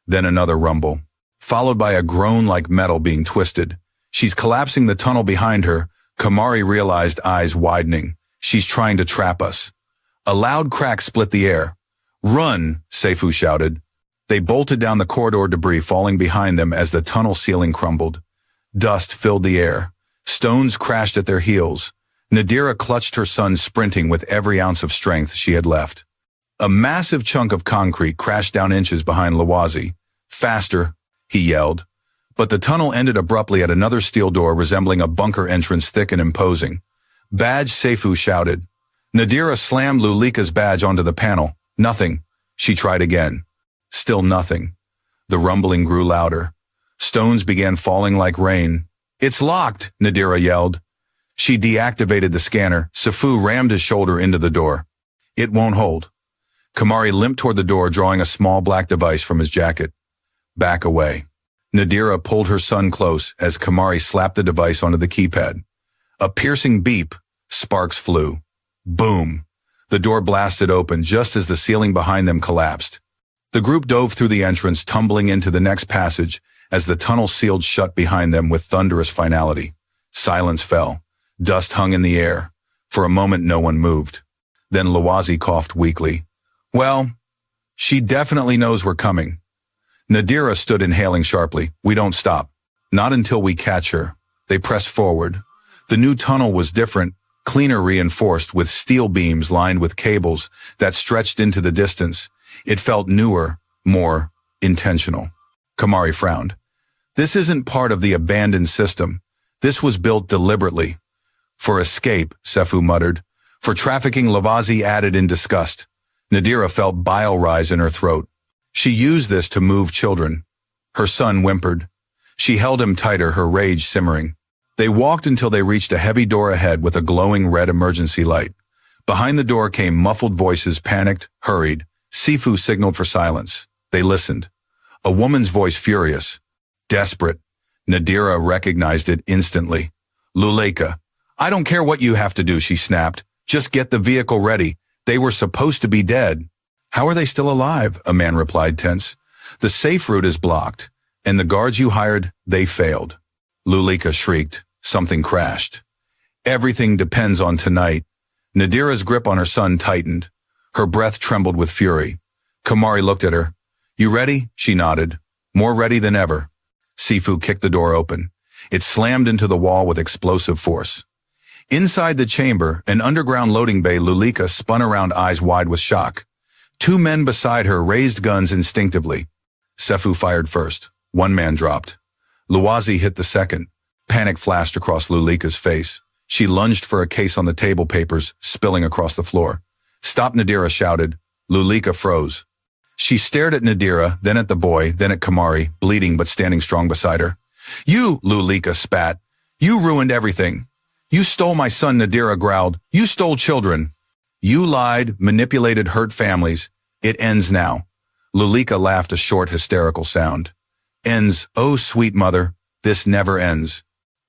Then another rumble, followed by a groan like metal being twisted. She's collapsing, the tunnel behind her. Kamari realized, eyes widening. She's trying to trap us. A loud crack split the air. Run, Sefu shouted. They bolted down the corridor, debris falling behind them as the tunnel ceiling crumbled. Dust filled the air. Stones crashed at their heels. Nadira clutched her son, sprinting with every ounce of strength she had left. A massive chunk of concrete crashed down inches behind Lawazi. Faster, he yelled. But the tunnel ended abruptly at another steel door resembling a bunker entrance, thick and imposing. Badge, Sefu shouted. Nadira slammed Lulika's badge onto the panel. Nothing. She tried again. Still nothing. The rumbling grew louder. Stones began falling like rain. It's locked, Nadira yelled. She deactivated the scanner. Sefu rammed his shoulder into the door. It won't hold. Kamari limped toward the door, drawing a small black device from his jacket. Back away. Nadira pulled her son close as Kamari slapped the device onto the keypad. A piercing beep. Sparks flew. Boom. The door blasted open just as the ceiling behind them collapsed. The group dove through the entrance, tumbling into the next passage as the tunnel sealed shut behind them with thunderous finality. Silence fell. Dust hung in the air. For a moment, no one moved. Then Lawazi coughed weakly. Well, she definitely knows we're coming. Nadira stood, inhaling sharply. We don't stop. Not until we catch her. They pressed forward. The new tunnel was different, cleaner, reinforced with steel beams lined with cables that stretched into the distance. It felt newer, more intentional. Kamari frowned. This isn't part of the abandoned system. This was built deliberately. For escape, Sefu muttered. For trafficking, Lawazi added in disgust. Nadira felt bile rise in her throat. She used this to move children. Her son whimpered. She held him tighter, her rage simmering. They walked until they reached a heavy door ahead with a glowing red emergency light. Behind the door came muffled voices, panicked, hurried. Sefu signaled for silence. They listened. A woman's voice, furious, desperate. Nadira recognized it instantly. Luleka. I don't care what you have to do, she snapped. Just get the vehicle ready. They were supposed to be dead. How are they still alive? A man replied, tense. The safe route is blocked, and the guards you hired, they failed. Luleka shrieked. Something crashed. Everything depends on tonight. Nadira's grip on her son tightened. Her breath trembled with fury. Kamari looked at her. You ready? She nodded. More ready than ever. Sefu kicked the door open. It slammed into the wall with explosive force. Inside the chamber, an underground loading bay, Luleka spun around, eyes wide with shock. Two men beside her raised guns instinctively. Sefu fired first. One man dropped. Lawazi hit the second. Panic flashed across Luleka's face. She lunged for a case on the table, papers spilling across the floor. Stop, Nadira shouted. Luleka froze. She stared at Nadira, then at the boy, then at Kamari, bleeding but standing strong beside her. You, Luleka spat. You ruined everything. You stole my son, Nadira growled. You stole children. You lied, manipulated, hurt families. It ends now. Luleka laughed, a short, hysterical sound. Ends, oh sweet mother, this never ends.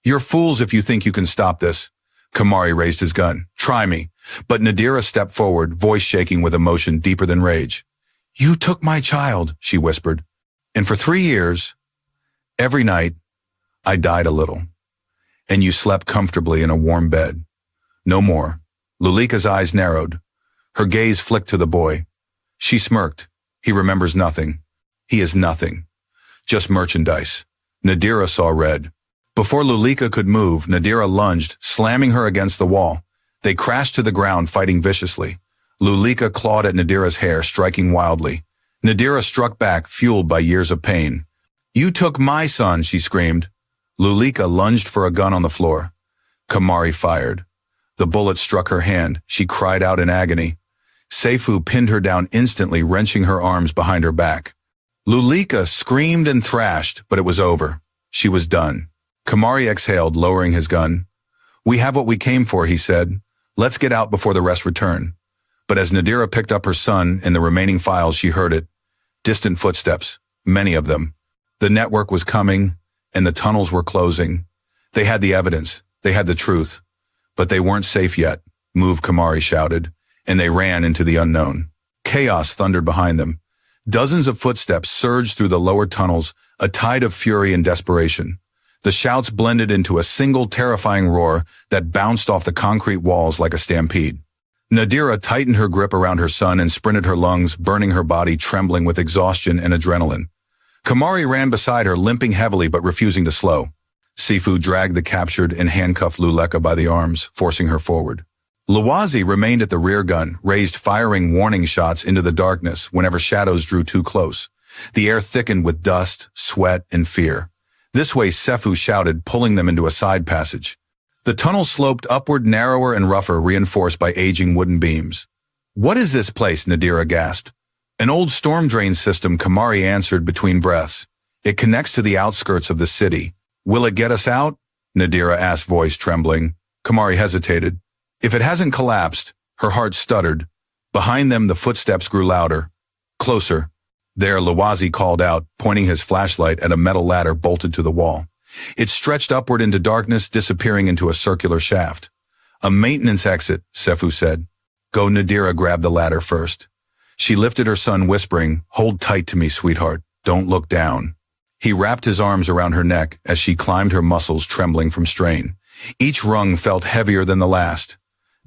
You're fools if you think you can stop this. Kamari raised his gun. Try me. But Nadira stepped forward, voice shaking with emotion deeper than rage. You took my child, she whispered. And for 3 years, every night, I died a little. And you slept comfortably in a warm bed. No more. Luleka's eyes narrowed. Her gaze flicked to the boy. She smirked. He remembers nothing. He is nothing. Just merchandise. Nadira saw red. Before Luleka could move, Nadira lunged, slamming her against the wall. They crashed to the ground, fighting viciously. Luleka clawed at Nadira's hair, striking wildly. Nadira struck back, fueled by years of pain. You took my son, she screamed. Lulika lunged for a gun on the floor. Kamari fired. The bullet struck her hand. She cried out in agony. Seifu pinned her down instantly, wrenching her arms behind her back. Lulika screamed and thrashed, but it was over. She was done. Kamari exhaled, lowering his gun. "We have what we came for," he said. "Let's get out before the rest return." But as Nadira picked up her son in the remaining files, she heard it. Distant footsteps, many of them. The network was coming, and the tunnels were closing. They had the evidence. They had the truth. But they weren't safe yet. "Move," Kamari shouted, and they ran into the unknown. Chaos thundered behind them. Dozens of footsteps surged through the lower tunnels, a tide of fury and desperation. The shouts blended into a single terrifying roar that bounced off the concrete walls like a stampede. Nadira tightened her grip around her son and sprinted her lungs, burning her body, trembling with exhaustion and adrenaline. Kamari ran beside her, limping heavily but refusing to slow. Seifu dragged the captured and handcuffed Luleka by the arms, forcing her forward. Luwazi remained at the rear gun, raised firing warning shots into the darkness whenever shadows drew too close. The air thickened with dust, sweat, and fear. "This way," Seifu shouted, pulling them into a side passage. The tunnel sloped upward, narrower and rougher, reinforced by aging wooden beams. "What is this place?" Nadira gasped. "An old storm drain system," Kamari answered between breaths. "It connects to the outskirts of the city. Will it get us out?" Nadira asked, voice trembling. Kamari hesitated. "If it hasn't collapsed," her heart stuttered. Behind them, the footsteps grew louder. Closer. "There," Luwazi called out, pointing his flashlight at a metal ladder bolted to the wall. It stretched upward into darkness, disappearing into a circular shaft. "A maintenance exit," Seifu said. "Go." Nadira grabbed the ladder first. She lifted her son, whispering, "Hold tight to me, sweetheart. Don't look down." He wrapped his arms around her neck as she climbed, her muscles trembling from strain. Each rung felt heavier than the last.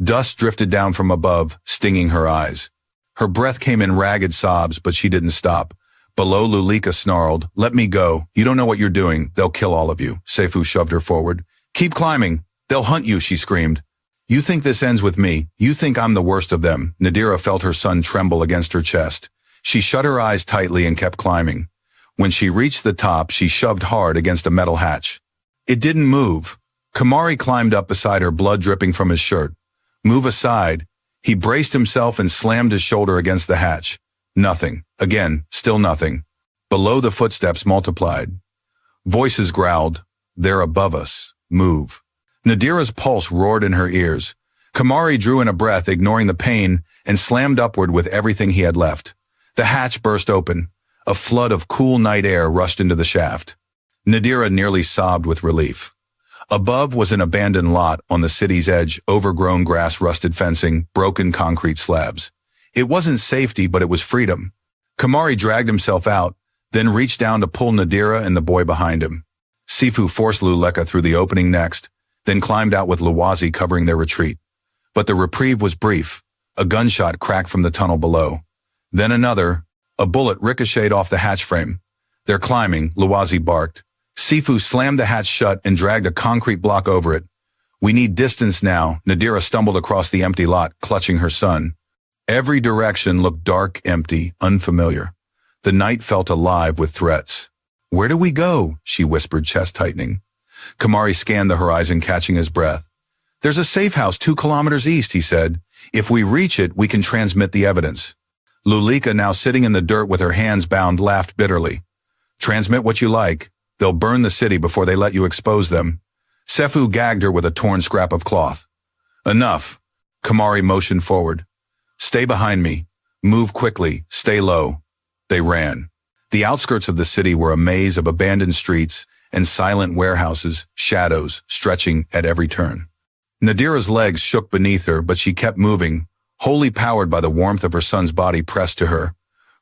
Dust drifted down from above, stinging her eyes. Her breath came in ragged sobs, but she didn't stop. Below, Lulika snarled, "Let me go. You don't know what you're doing. They'll kill all of you." Seifu shoved her forward. "Keep climbing. They'll hunt you," she screamed. "You think this ends with me? You think I'm the worst of them?" Nadira felt her son tremble against her chest. She shut her eyes tightly and kept climbing. When she reached the top, she shoved hard against a metal hatch. It didn't move. Kamari climbed up beside her, blood dripping from his shirt. "Move aside." He braced himself and slammed his shoulder against the hatch. Nothing. Again, still nothing. Below, the footsteps multiplied. Voices growled, "They're above us. Move." Nadira's pulse roared in her ears. Kamari drew in a breath, ignoring the pain, and slammed upward with everything he had left. The hatch burst open. A flood of cool night air rushed into the shaft. Nadira nearly sobbed with relief. Above was an abandoned lot on the city's edge, overgrown grass, rusted fencing, broken concrete slabs. It wasn't safety, but it was freedom. Kamari dragged himself out, then reached down to pull Nadira and the boy behind him. Seifu forced Luleka through the opening next, then climbed out with Luwazi covering their retreat. But the reprieve was brief. A gunshot cracked from the tunnel below. Then another. A bullet ricocheted off the hatch frame. "They're climbing," Luwazi barked. Seifu slammed the hatch shut and dragged a concrete block over it. "We need distance now." Nadira stumbled across the empty lot, clutching her son. Every direction looked dark, empty, unfamiliar. The night felt alive with threats. "Where do we go?" she whispered, chest tightening. Kamari scanned the horizon, catching his breath. "There's a safe house 2 kilometers east," he said. "If we reach it, we can transmit the evidence." Lulika, now sitting in the dirt with her hands bound, laughed bitterly. "Transmit what you like. They'll burn the city before they let you expose them." Seifu gagged her with a torn scrap of cloth. "Enough." Kamari motioned forward. "Stay behind me. Move quickly. Stay low." They ran. The outskirts of the city were a maze of abandoned streets and silent warehouses, shadows stretching at every turn. Nadira's legs shook beneath her, but she kept moving, wholly powered by the warmth of her son's body pressed to her.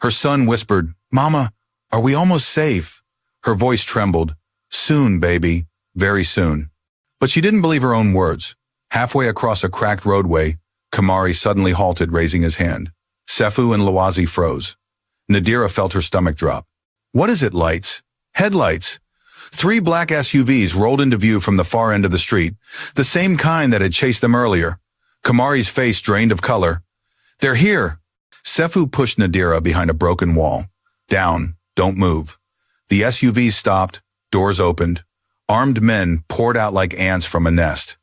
Her son whispered, "Mama, are we almost safe?" Her voice trembled. "Soon, baby. Very soon." But she didn't believe her own words. Halfway across a cracked roadway, Kamari suddenly halted, raising his hand. Seifu and Luwazi froze. Nadira felt her stomach drop. "What is it, lights?" "Headlights." 3 black SUVs rolled into view from the far end of the street, the same kind that had chased them earlier. Kamari's face drained of color. "They're here." Seifu pushed Nadira behind a broken wall. "Down. Don't move." The SUVs stopped, doors opened. Armed men poured out like ants from a nest.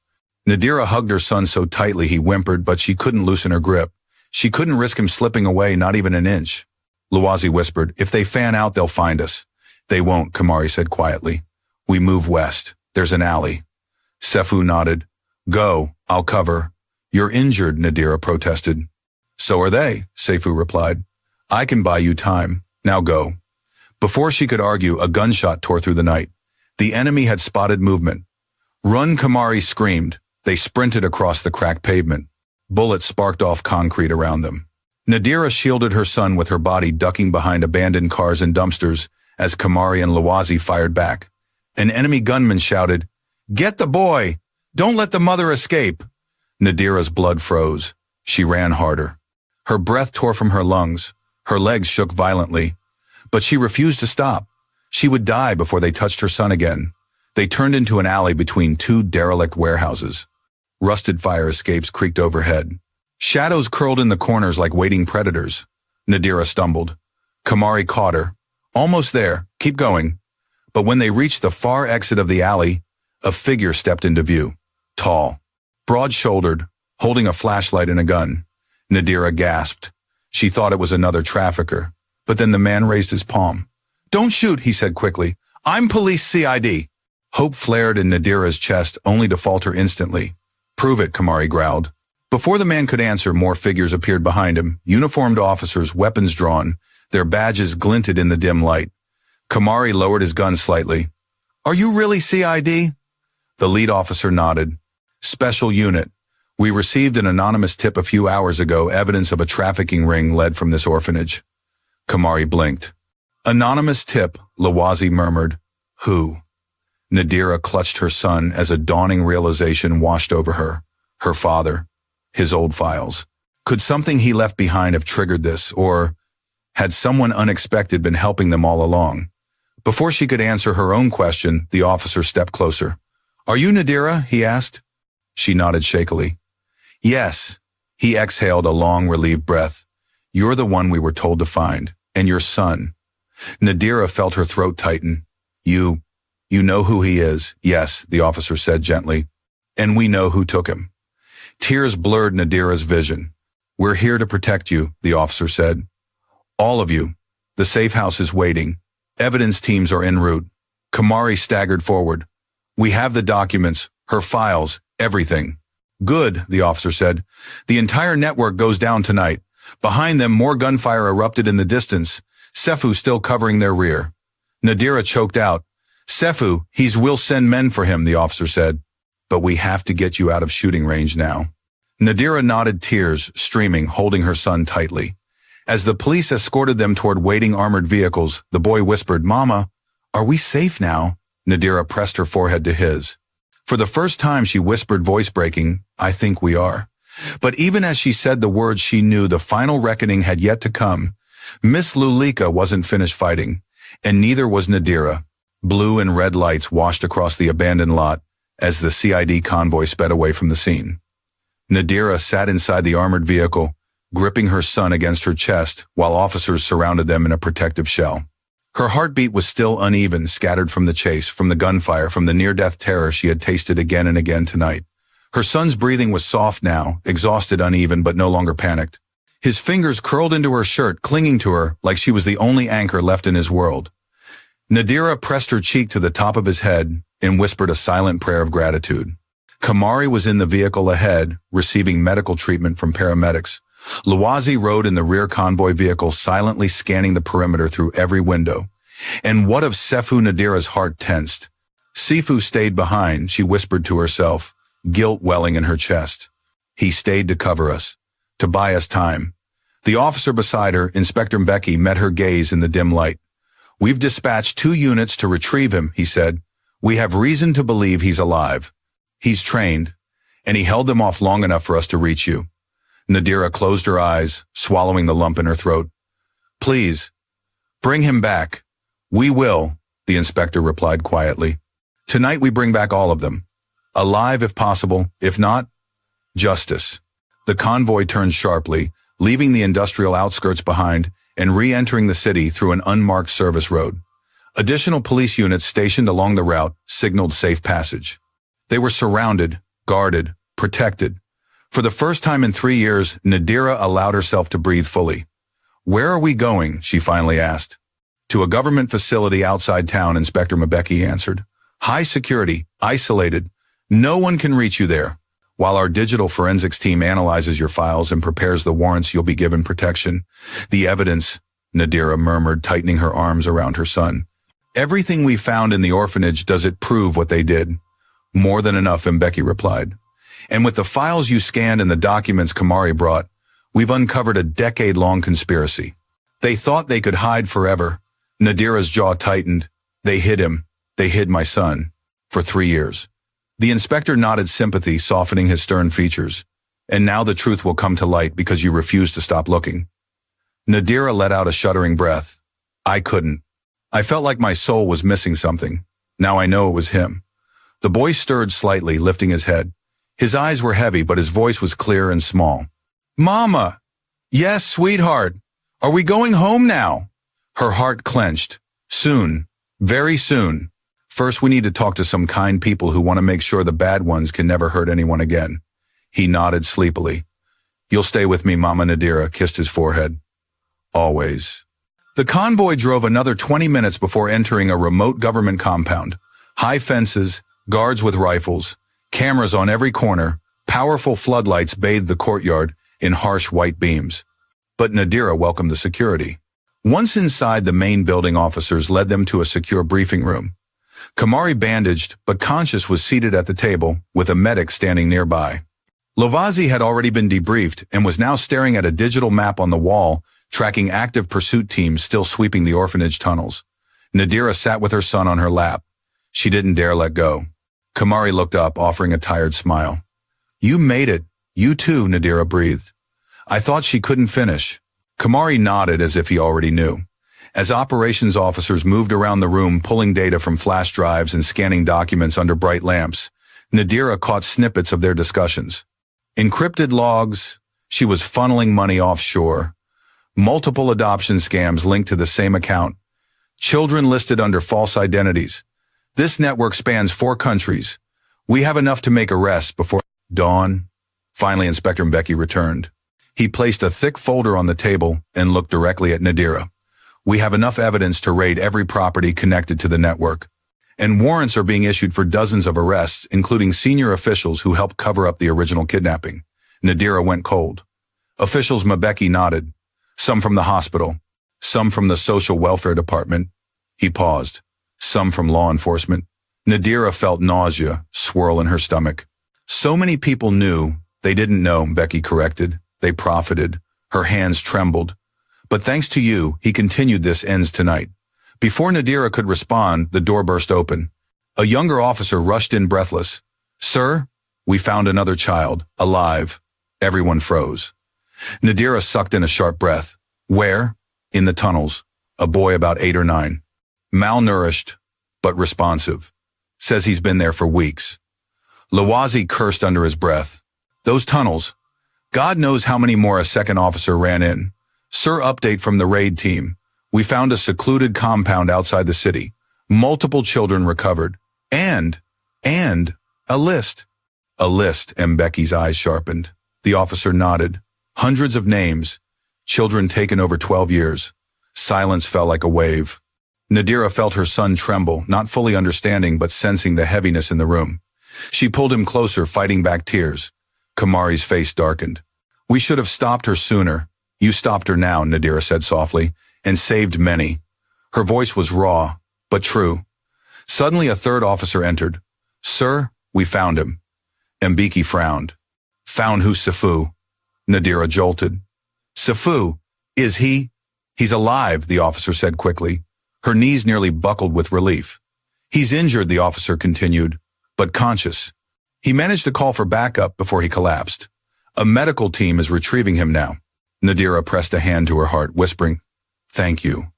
Nadira hugged her son so tightly he whimpered, but she couldn't loosen her grip. She couldn't risk him slipping away, not even an inch. Luwazi whispered, "If they fan out, they'll find us." "They won't," Kamari said quietly. "We move west. There's an alley." Sefu nodded. "Go, I'll cover." "You're injured," Nadira protested. "So are they," Sefu replied. "I can buy you time. Now go." Before she could argue, a gunshot tore through the night. The enemy had spotted movement. "Run," Kamari screamed. They sprinted across the cracked pavement. Bullets sparked off concrete around them. Nadira shielded her son with her body ducking behind abandoned cars and dumpsters as Kamari and Luwazi fired back. An enemy gunman shouted, "Get the boy! Don't let the mother escape!" Nadira's blood froze. She ran harder. Her breath tore from her lungs. Her legs shook violently. But she refused to stop. She would die before they touched her son again. They turned into an alley between two derelict warehouses. Rusted fire escapes creaked overhead. Shadows curled in the corners like waiting predators. Nadira stumbled. Kamari caught her. "Almost there. Keep going." But when they reached the far exit of the alley, a figure stepped into view. Tall, broad-shouldered, holding a flashlight and a gun. Nadira gasped. She thought it was another trafficker. But then the man raised his palm. "Don't shoot," he said quickly. "I'm police CID." Hope flared in Nadira's chest, only to falter instantly. "Prove it," Kamari growled. Before the man could answer, more figures appeared behind him, uniformed officers, weapons drawn. Their badges glinted in the dim light. Kamari lowered his gun slightly. "Are you really CID?" The lead officer nodded. "Special unit. We received an anonymous tip a few hours ago, evidence of a trafficking ring led from this orphanage." Kamari blinked. "Anonymous tip," Luwazi murmured. "Who?" Nadira clutched her son as a dawning realization washed over her. Her father. His old files. Could something he left behind have triggered this, or had someone unexpected been helping them all along? Before she could answer her own question, the officer stepped closer. "Are you Nadira?" he asked. She nodded shakily. "Yes." He exhaled a long, relieved breath. "You're the one we were told to find, and your son." Nadira felt her throat tighten. You know who he is." "Yes," the officer said gently. "And we know who took him." Tears blurred Nadira's vision. "We're here to protect you," the officer said. "All of you. The safe house is waiting. Evidence teams are en route." Kamari staggered forward. "We have the documents, her files, everything." "Good," the officer said. "The entire network goes down tonight." Behind them, more gunfire erupted in the distance, Sefu still covering their rear. Nadira choked out. "Sefu, we'll send men for him," the officer said. "But we have to get you out of shooting range now." Nadira nodded, tears streaming, holding her son tightly. As the police escorted them toward waiting armored vehicles, the boy whispered, "Mama, are we safe now?" Nadira pressed her forehead to his. For the first time, she whispered, voice breaking, "I think we are." But even as she said the words, she knew the final reckoning had yet to come. Miss Lulika wasn't finished fighting, and neither was Nadira. Blue and red lights washed across the abandoned lot as the CID convoy sped away from the scene. Nadira sat inside the armored vehicle, gripping her son against her chest while officers surrounded them in a protective shell. Her heartbeat was still uneven, scattered from the chase, from the gunfire, from the near-death terror she had tasted again and again tonight. Her son's breathing was soft now, exhausted, uneven, but no longer panicked. His fingers curled into her shirt, clinging to her like she was the only anchor left in his world. Nadira pressed her cheek to the top of his head and whispered a silent prayer of gratitude. Kamari was in the vehicle ahead, receiving medical treatment from paramedics. Luwazi rode in the rear convoy vehicle, silently scanning the perimeter through every window. And what of Sefu? Nadira's heart tensed. Sifu stayed behind, she whispered to herself, guilt welling in her chest. He stayed to cover us, to buy us time. The officer beside her, Inspector Mbeki, met her gaze in the dim light. "We've dispatched 2 units to retrieve him," he said. "We have reason to believe he's alive. He's trained, and he held them off long enough for us to reach you." Nadira closed her eyes, swallowing the lump in her throat. "Please, bring him back." "We will," the inspector replied quietly. "Tonight we bring back all of them. Alive if possible, if not, justice." The convoy turned sharply, leaving the industrial outskirts behind and re-entering the city through an unmarked service road. Additional police units stationed along the route signaled safe passage. They were surrounded, guarded, protected. For the first time in 3 years, Nadira allowed herself to breathe fully. "Where are we going?" she finally asked. "To a government facility outside town," Inspector Mbeki answered. "High security, isolated. No one can reach you there. While our digital forensics team analyzes your files and prepares the warrants, you'll be given protection." "The evidence," Nadira murmured, tightening her arms around her son. "Everything we found in the orphanage, does it prove what they did?" "More than enough," Mbeki replied. "And with the files you scanned and the documents Kamari brought, we've uncovered a decade-long conspiracy. They thought they could hide forever." Nadira's jaw tightened. "They hid him. They hid my son. For 3 years." The inspector nodded sympathy, softening his stern features. "And now the truth will come to light because you refuse to stop looking." Nadira let out a shuddering breath. "I couldn't. I felt like my soul was missing something. Now I know it was him." The boy stirred slightly, lifting his head. His eyes were heavy, but his voice was clear and small. "Mama!" "Yes, sweetheart. Are we going home now?" Her heart clenched. "Soon. Very soon. First, we need to talk to some kind people who want to make sure the bad ones can never hurt anyone again." He nodded sleepily. "You'll stay with me," Mama. Nadira kissed his forehead. "Always." The convoy drove another 20 minutes before entering a remote government compound. High fences, guards with rifles, cameras on every corner, powerful floodlights bathed the courtyard in harsh white beams. But Nadira welcomed the security. Once inside, the main building, officers led them to a secure briefing room. Kamari, bandaged but conscious, was seated at the table, with a medic standing nearby. Lovazi had already been debriefed and was now staring at a digital map on the wall, tracking active pursuit teams still sweeping the orphanage tunnels. Nadira sat with her son on her lap. She didn't dare let go. Kamari looked up, offering a tired smile. "You made it. You too," Nadira breathed. "I thought she couldn't finish." Kamari nodded as if he already knew. As operations officers moved around the room, pulling data from flash drives and scanning documents under bright lamps, Nadira caught snippets of their discussions. Encrypted logs, she was funneling money offshore. Multiple adoption scams linked to the same account. Children listed under false identities. This network spans 4 countries. "We have enough to make arrests before dawn." Finally, Inspector Mbeki returned. He placed a thick folder on the table and looked directly at Nadira. "We have enough evidence to raid every property connected to the network. And warrants are being issued for dozens of arrests, including senior officials who helped cover up the original kidnapping." Nadira went cold. Officials, Mbeki nodded. "Some from the hospital. Some from the social welfare department." He paused. "Some from law enforcement." Nadira felt nausea swirl in her stomach. "So many people knew. They didn't know," Mbeki corrected. "They profited." Her hands trembled. "But thanks to you," he continued, "this ends tonight." Before Nadira could respond, the door burst open. A younger officer rushed in, breathless. "Sir, we found another child, alive." Everyone froze. Nadira sucked in a sharp breath. "Where?" "In the tunnels. A boy about 8 or 9. Malnourished, but responsive. Says he's been there for weeks." Lawazi cursed under his breath. "Those tunnels. God knows how many more." A second officer ran in. "Sir, update from the raid team. We found a secluded compound outside the city. Multiple children recovered. And a list." "A list," Mbeki's eyes sharpened. The officer nodded. "Hundreds of names. Children taken over 12 years. Silence fell like a wave. Nadira felt her son tremble, not fully understanding but sensing the heaviness in the room. She pulled him closer, fighting back tears. Kamari's face darkened. "We should have stopped her sooner." "You stopped her now," Nadira said softly, "and saved many." Her voice was raw, but true. Suddenly a third officer entered. "Sir, we found him." Mbeki frowned. "Found who, Sifu?" Nadira jolted. "Sifu? Is he?" "He's alive," the officer said quickly. Her knees nearly buckled with relief. "He's injured," the officer continued, "but conscious. He managed to call for backup before he collapsed. A medical team is retrieving him now." Nadira pressed a hand to her heart, whispering, "Thank you."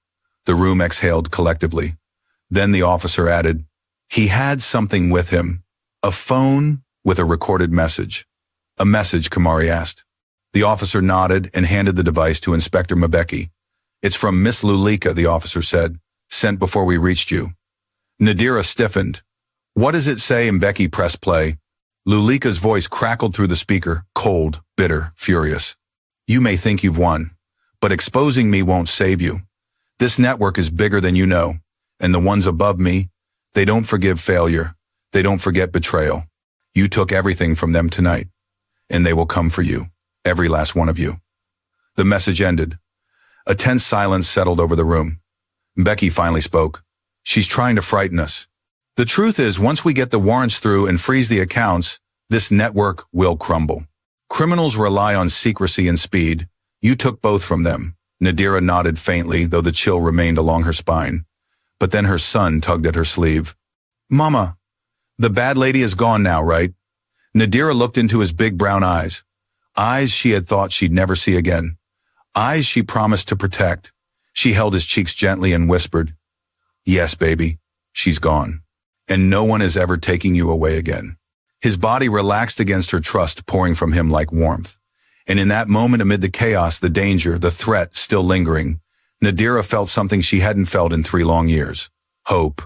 The room exhaled collectively. Then the officer added, "He had something with him. A phone with a recorded message." "A message?" Kamari asked. The officer nodded and handed the device to Inspector Mbeki. "It's from Miss Lulika," the officer said. sent before we reached you. Nadira stiffened. What does it say? And Becky pressed play. Lulika's voice crackled through the speaker, cold, bitter, furious. You may think you've won, but exposing me won't save you. This network is bigger than you know, and the ones above me, they don't forgive failure. They don't forget betrayal. You took everything from them tonight, and they will come for you, every last one of you. The message ended. A tense silence settled over the room. Becky finally spoke. She's trying to frighten us. The truth is, once we get the warrants through and freeze the accounts, this network will crumble. Criminals rely on secrecy and speed. You took both from them. Nadira nodded faintly, though the chill remained along her spine. But then her son tugged at her sleeve. Mama, the bad lady is gone now, right? Nadira looked into his big brown eyes. Eyes she had thought she'd never see again. Eyes she promised to protect. She held his cheeks gently and whispered, Yes, baby, she's gone. And no one is ever taking you away again. His body relaxed against her trust, pouring from him like warmth. And in that moment, amid the chaos, the danger, the threat still lingering, Nadira felt something she hadn't felt in 3 long years. Hope.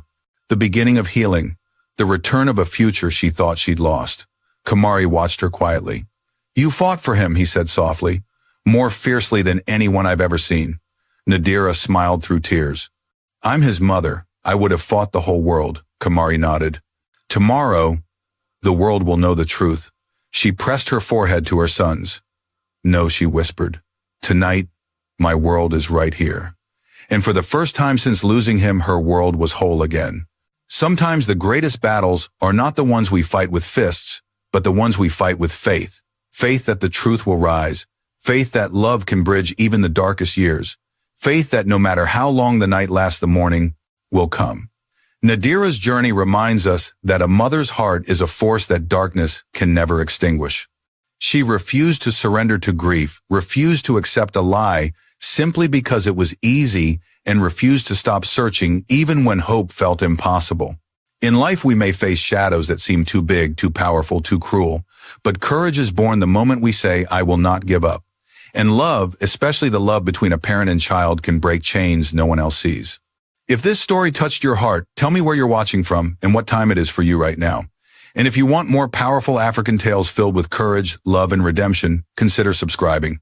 The beginning of healing. The return of a future she thought she'd lost. Kamari watched her quietly. You fought for him, he said softly, more fiercely than anyone I've ever seen. Nadira smiled through tears. I'm his mother. I would have fought the whole world, Kamari nodded. Tomorrow, the world will know the truth. She pressed her forehead to her son's. No, she whispered. Tonight, my world is right here. And for the first time since losing him, her world was whole again. Sometimes the greatest battles are not the ones we fight with fists, but the ones we fight with faith. Faith that the truth will rise. Faith that love can bridge even the darkest years. Faith that no matter how long the night lasts, the morning will come. Nadira's journey reminds us that a mother's heart is a force that darkness can never extinguish. She refused to surrender to grief, refused to accept a lie simply because it was easy, and refused to stop searching even when hope felt impossible. In life, we may face shadows that seem too big, too powerful, too cruel, but courage is born the moment we say, I will not give up. And love, especially the love between a parent and child, can break chains no one else sees. If this story touched your heart, tell me where you're watching from and what time it is for you right now. And if you want more powerful African tales filled with courage, love, and redemption, consider subscribing.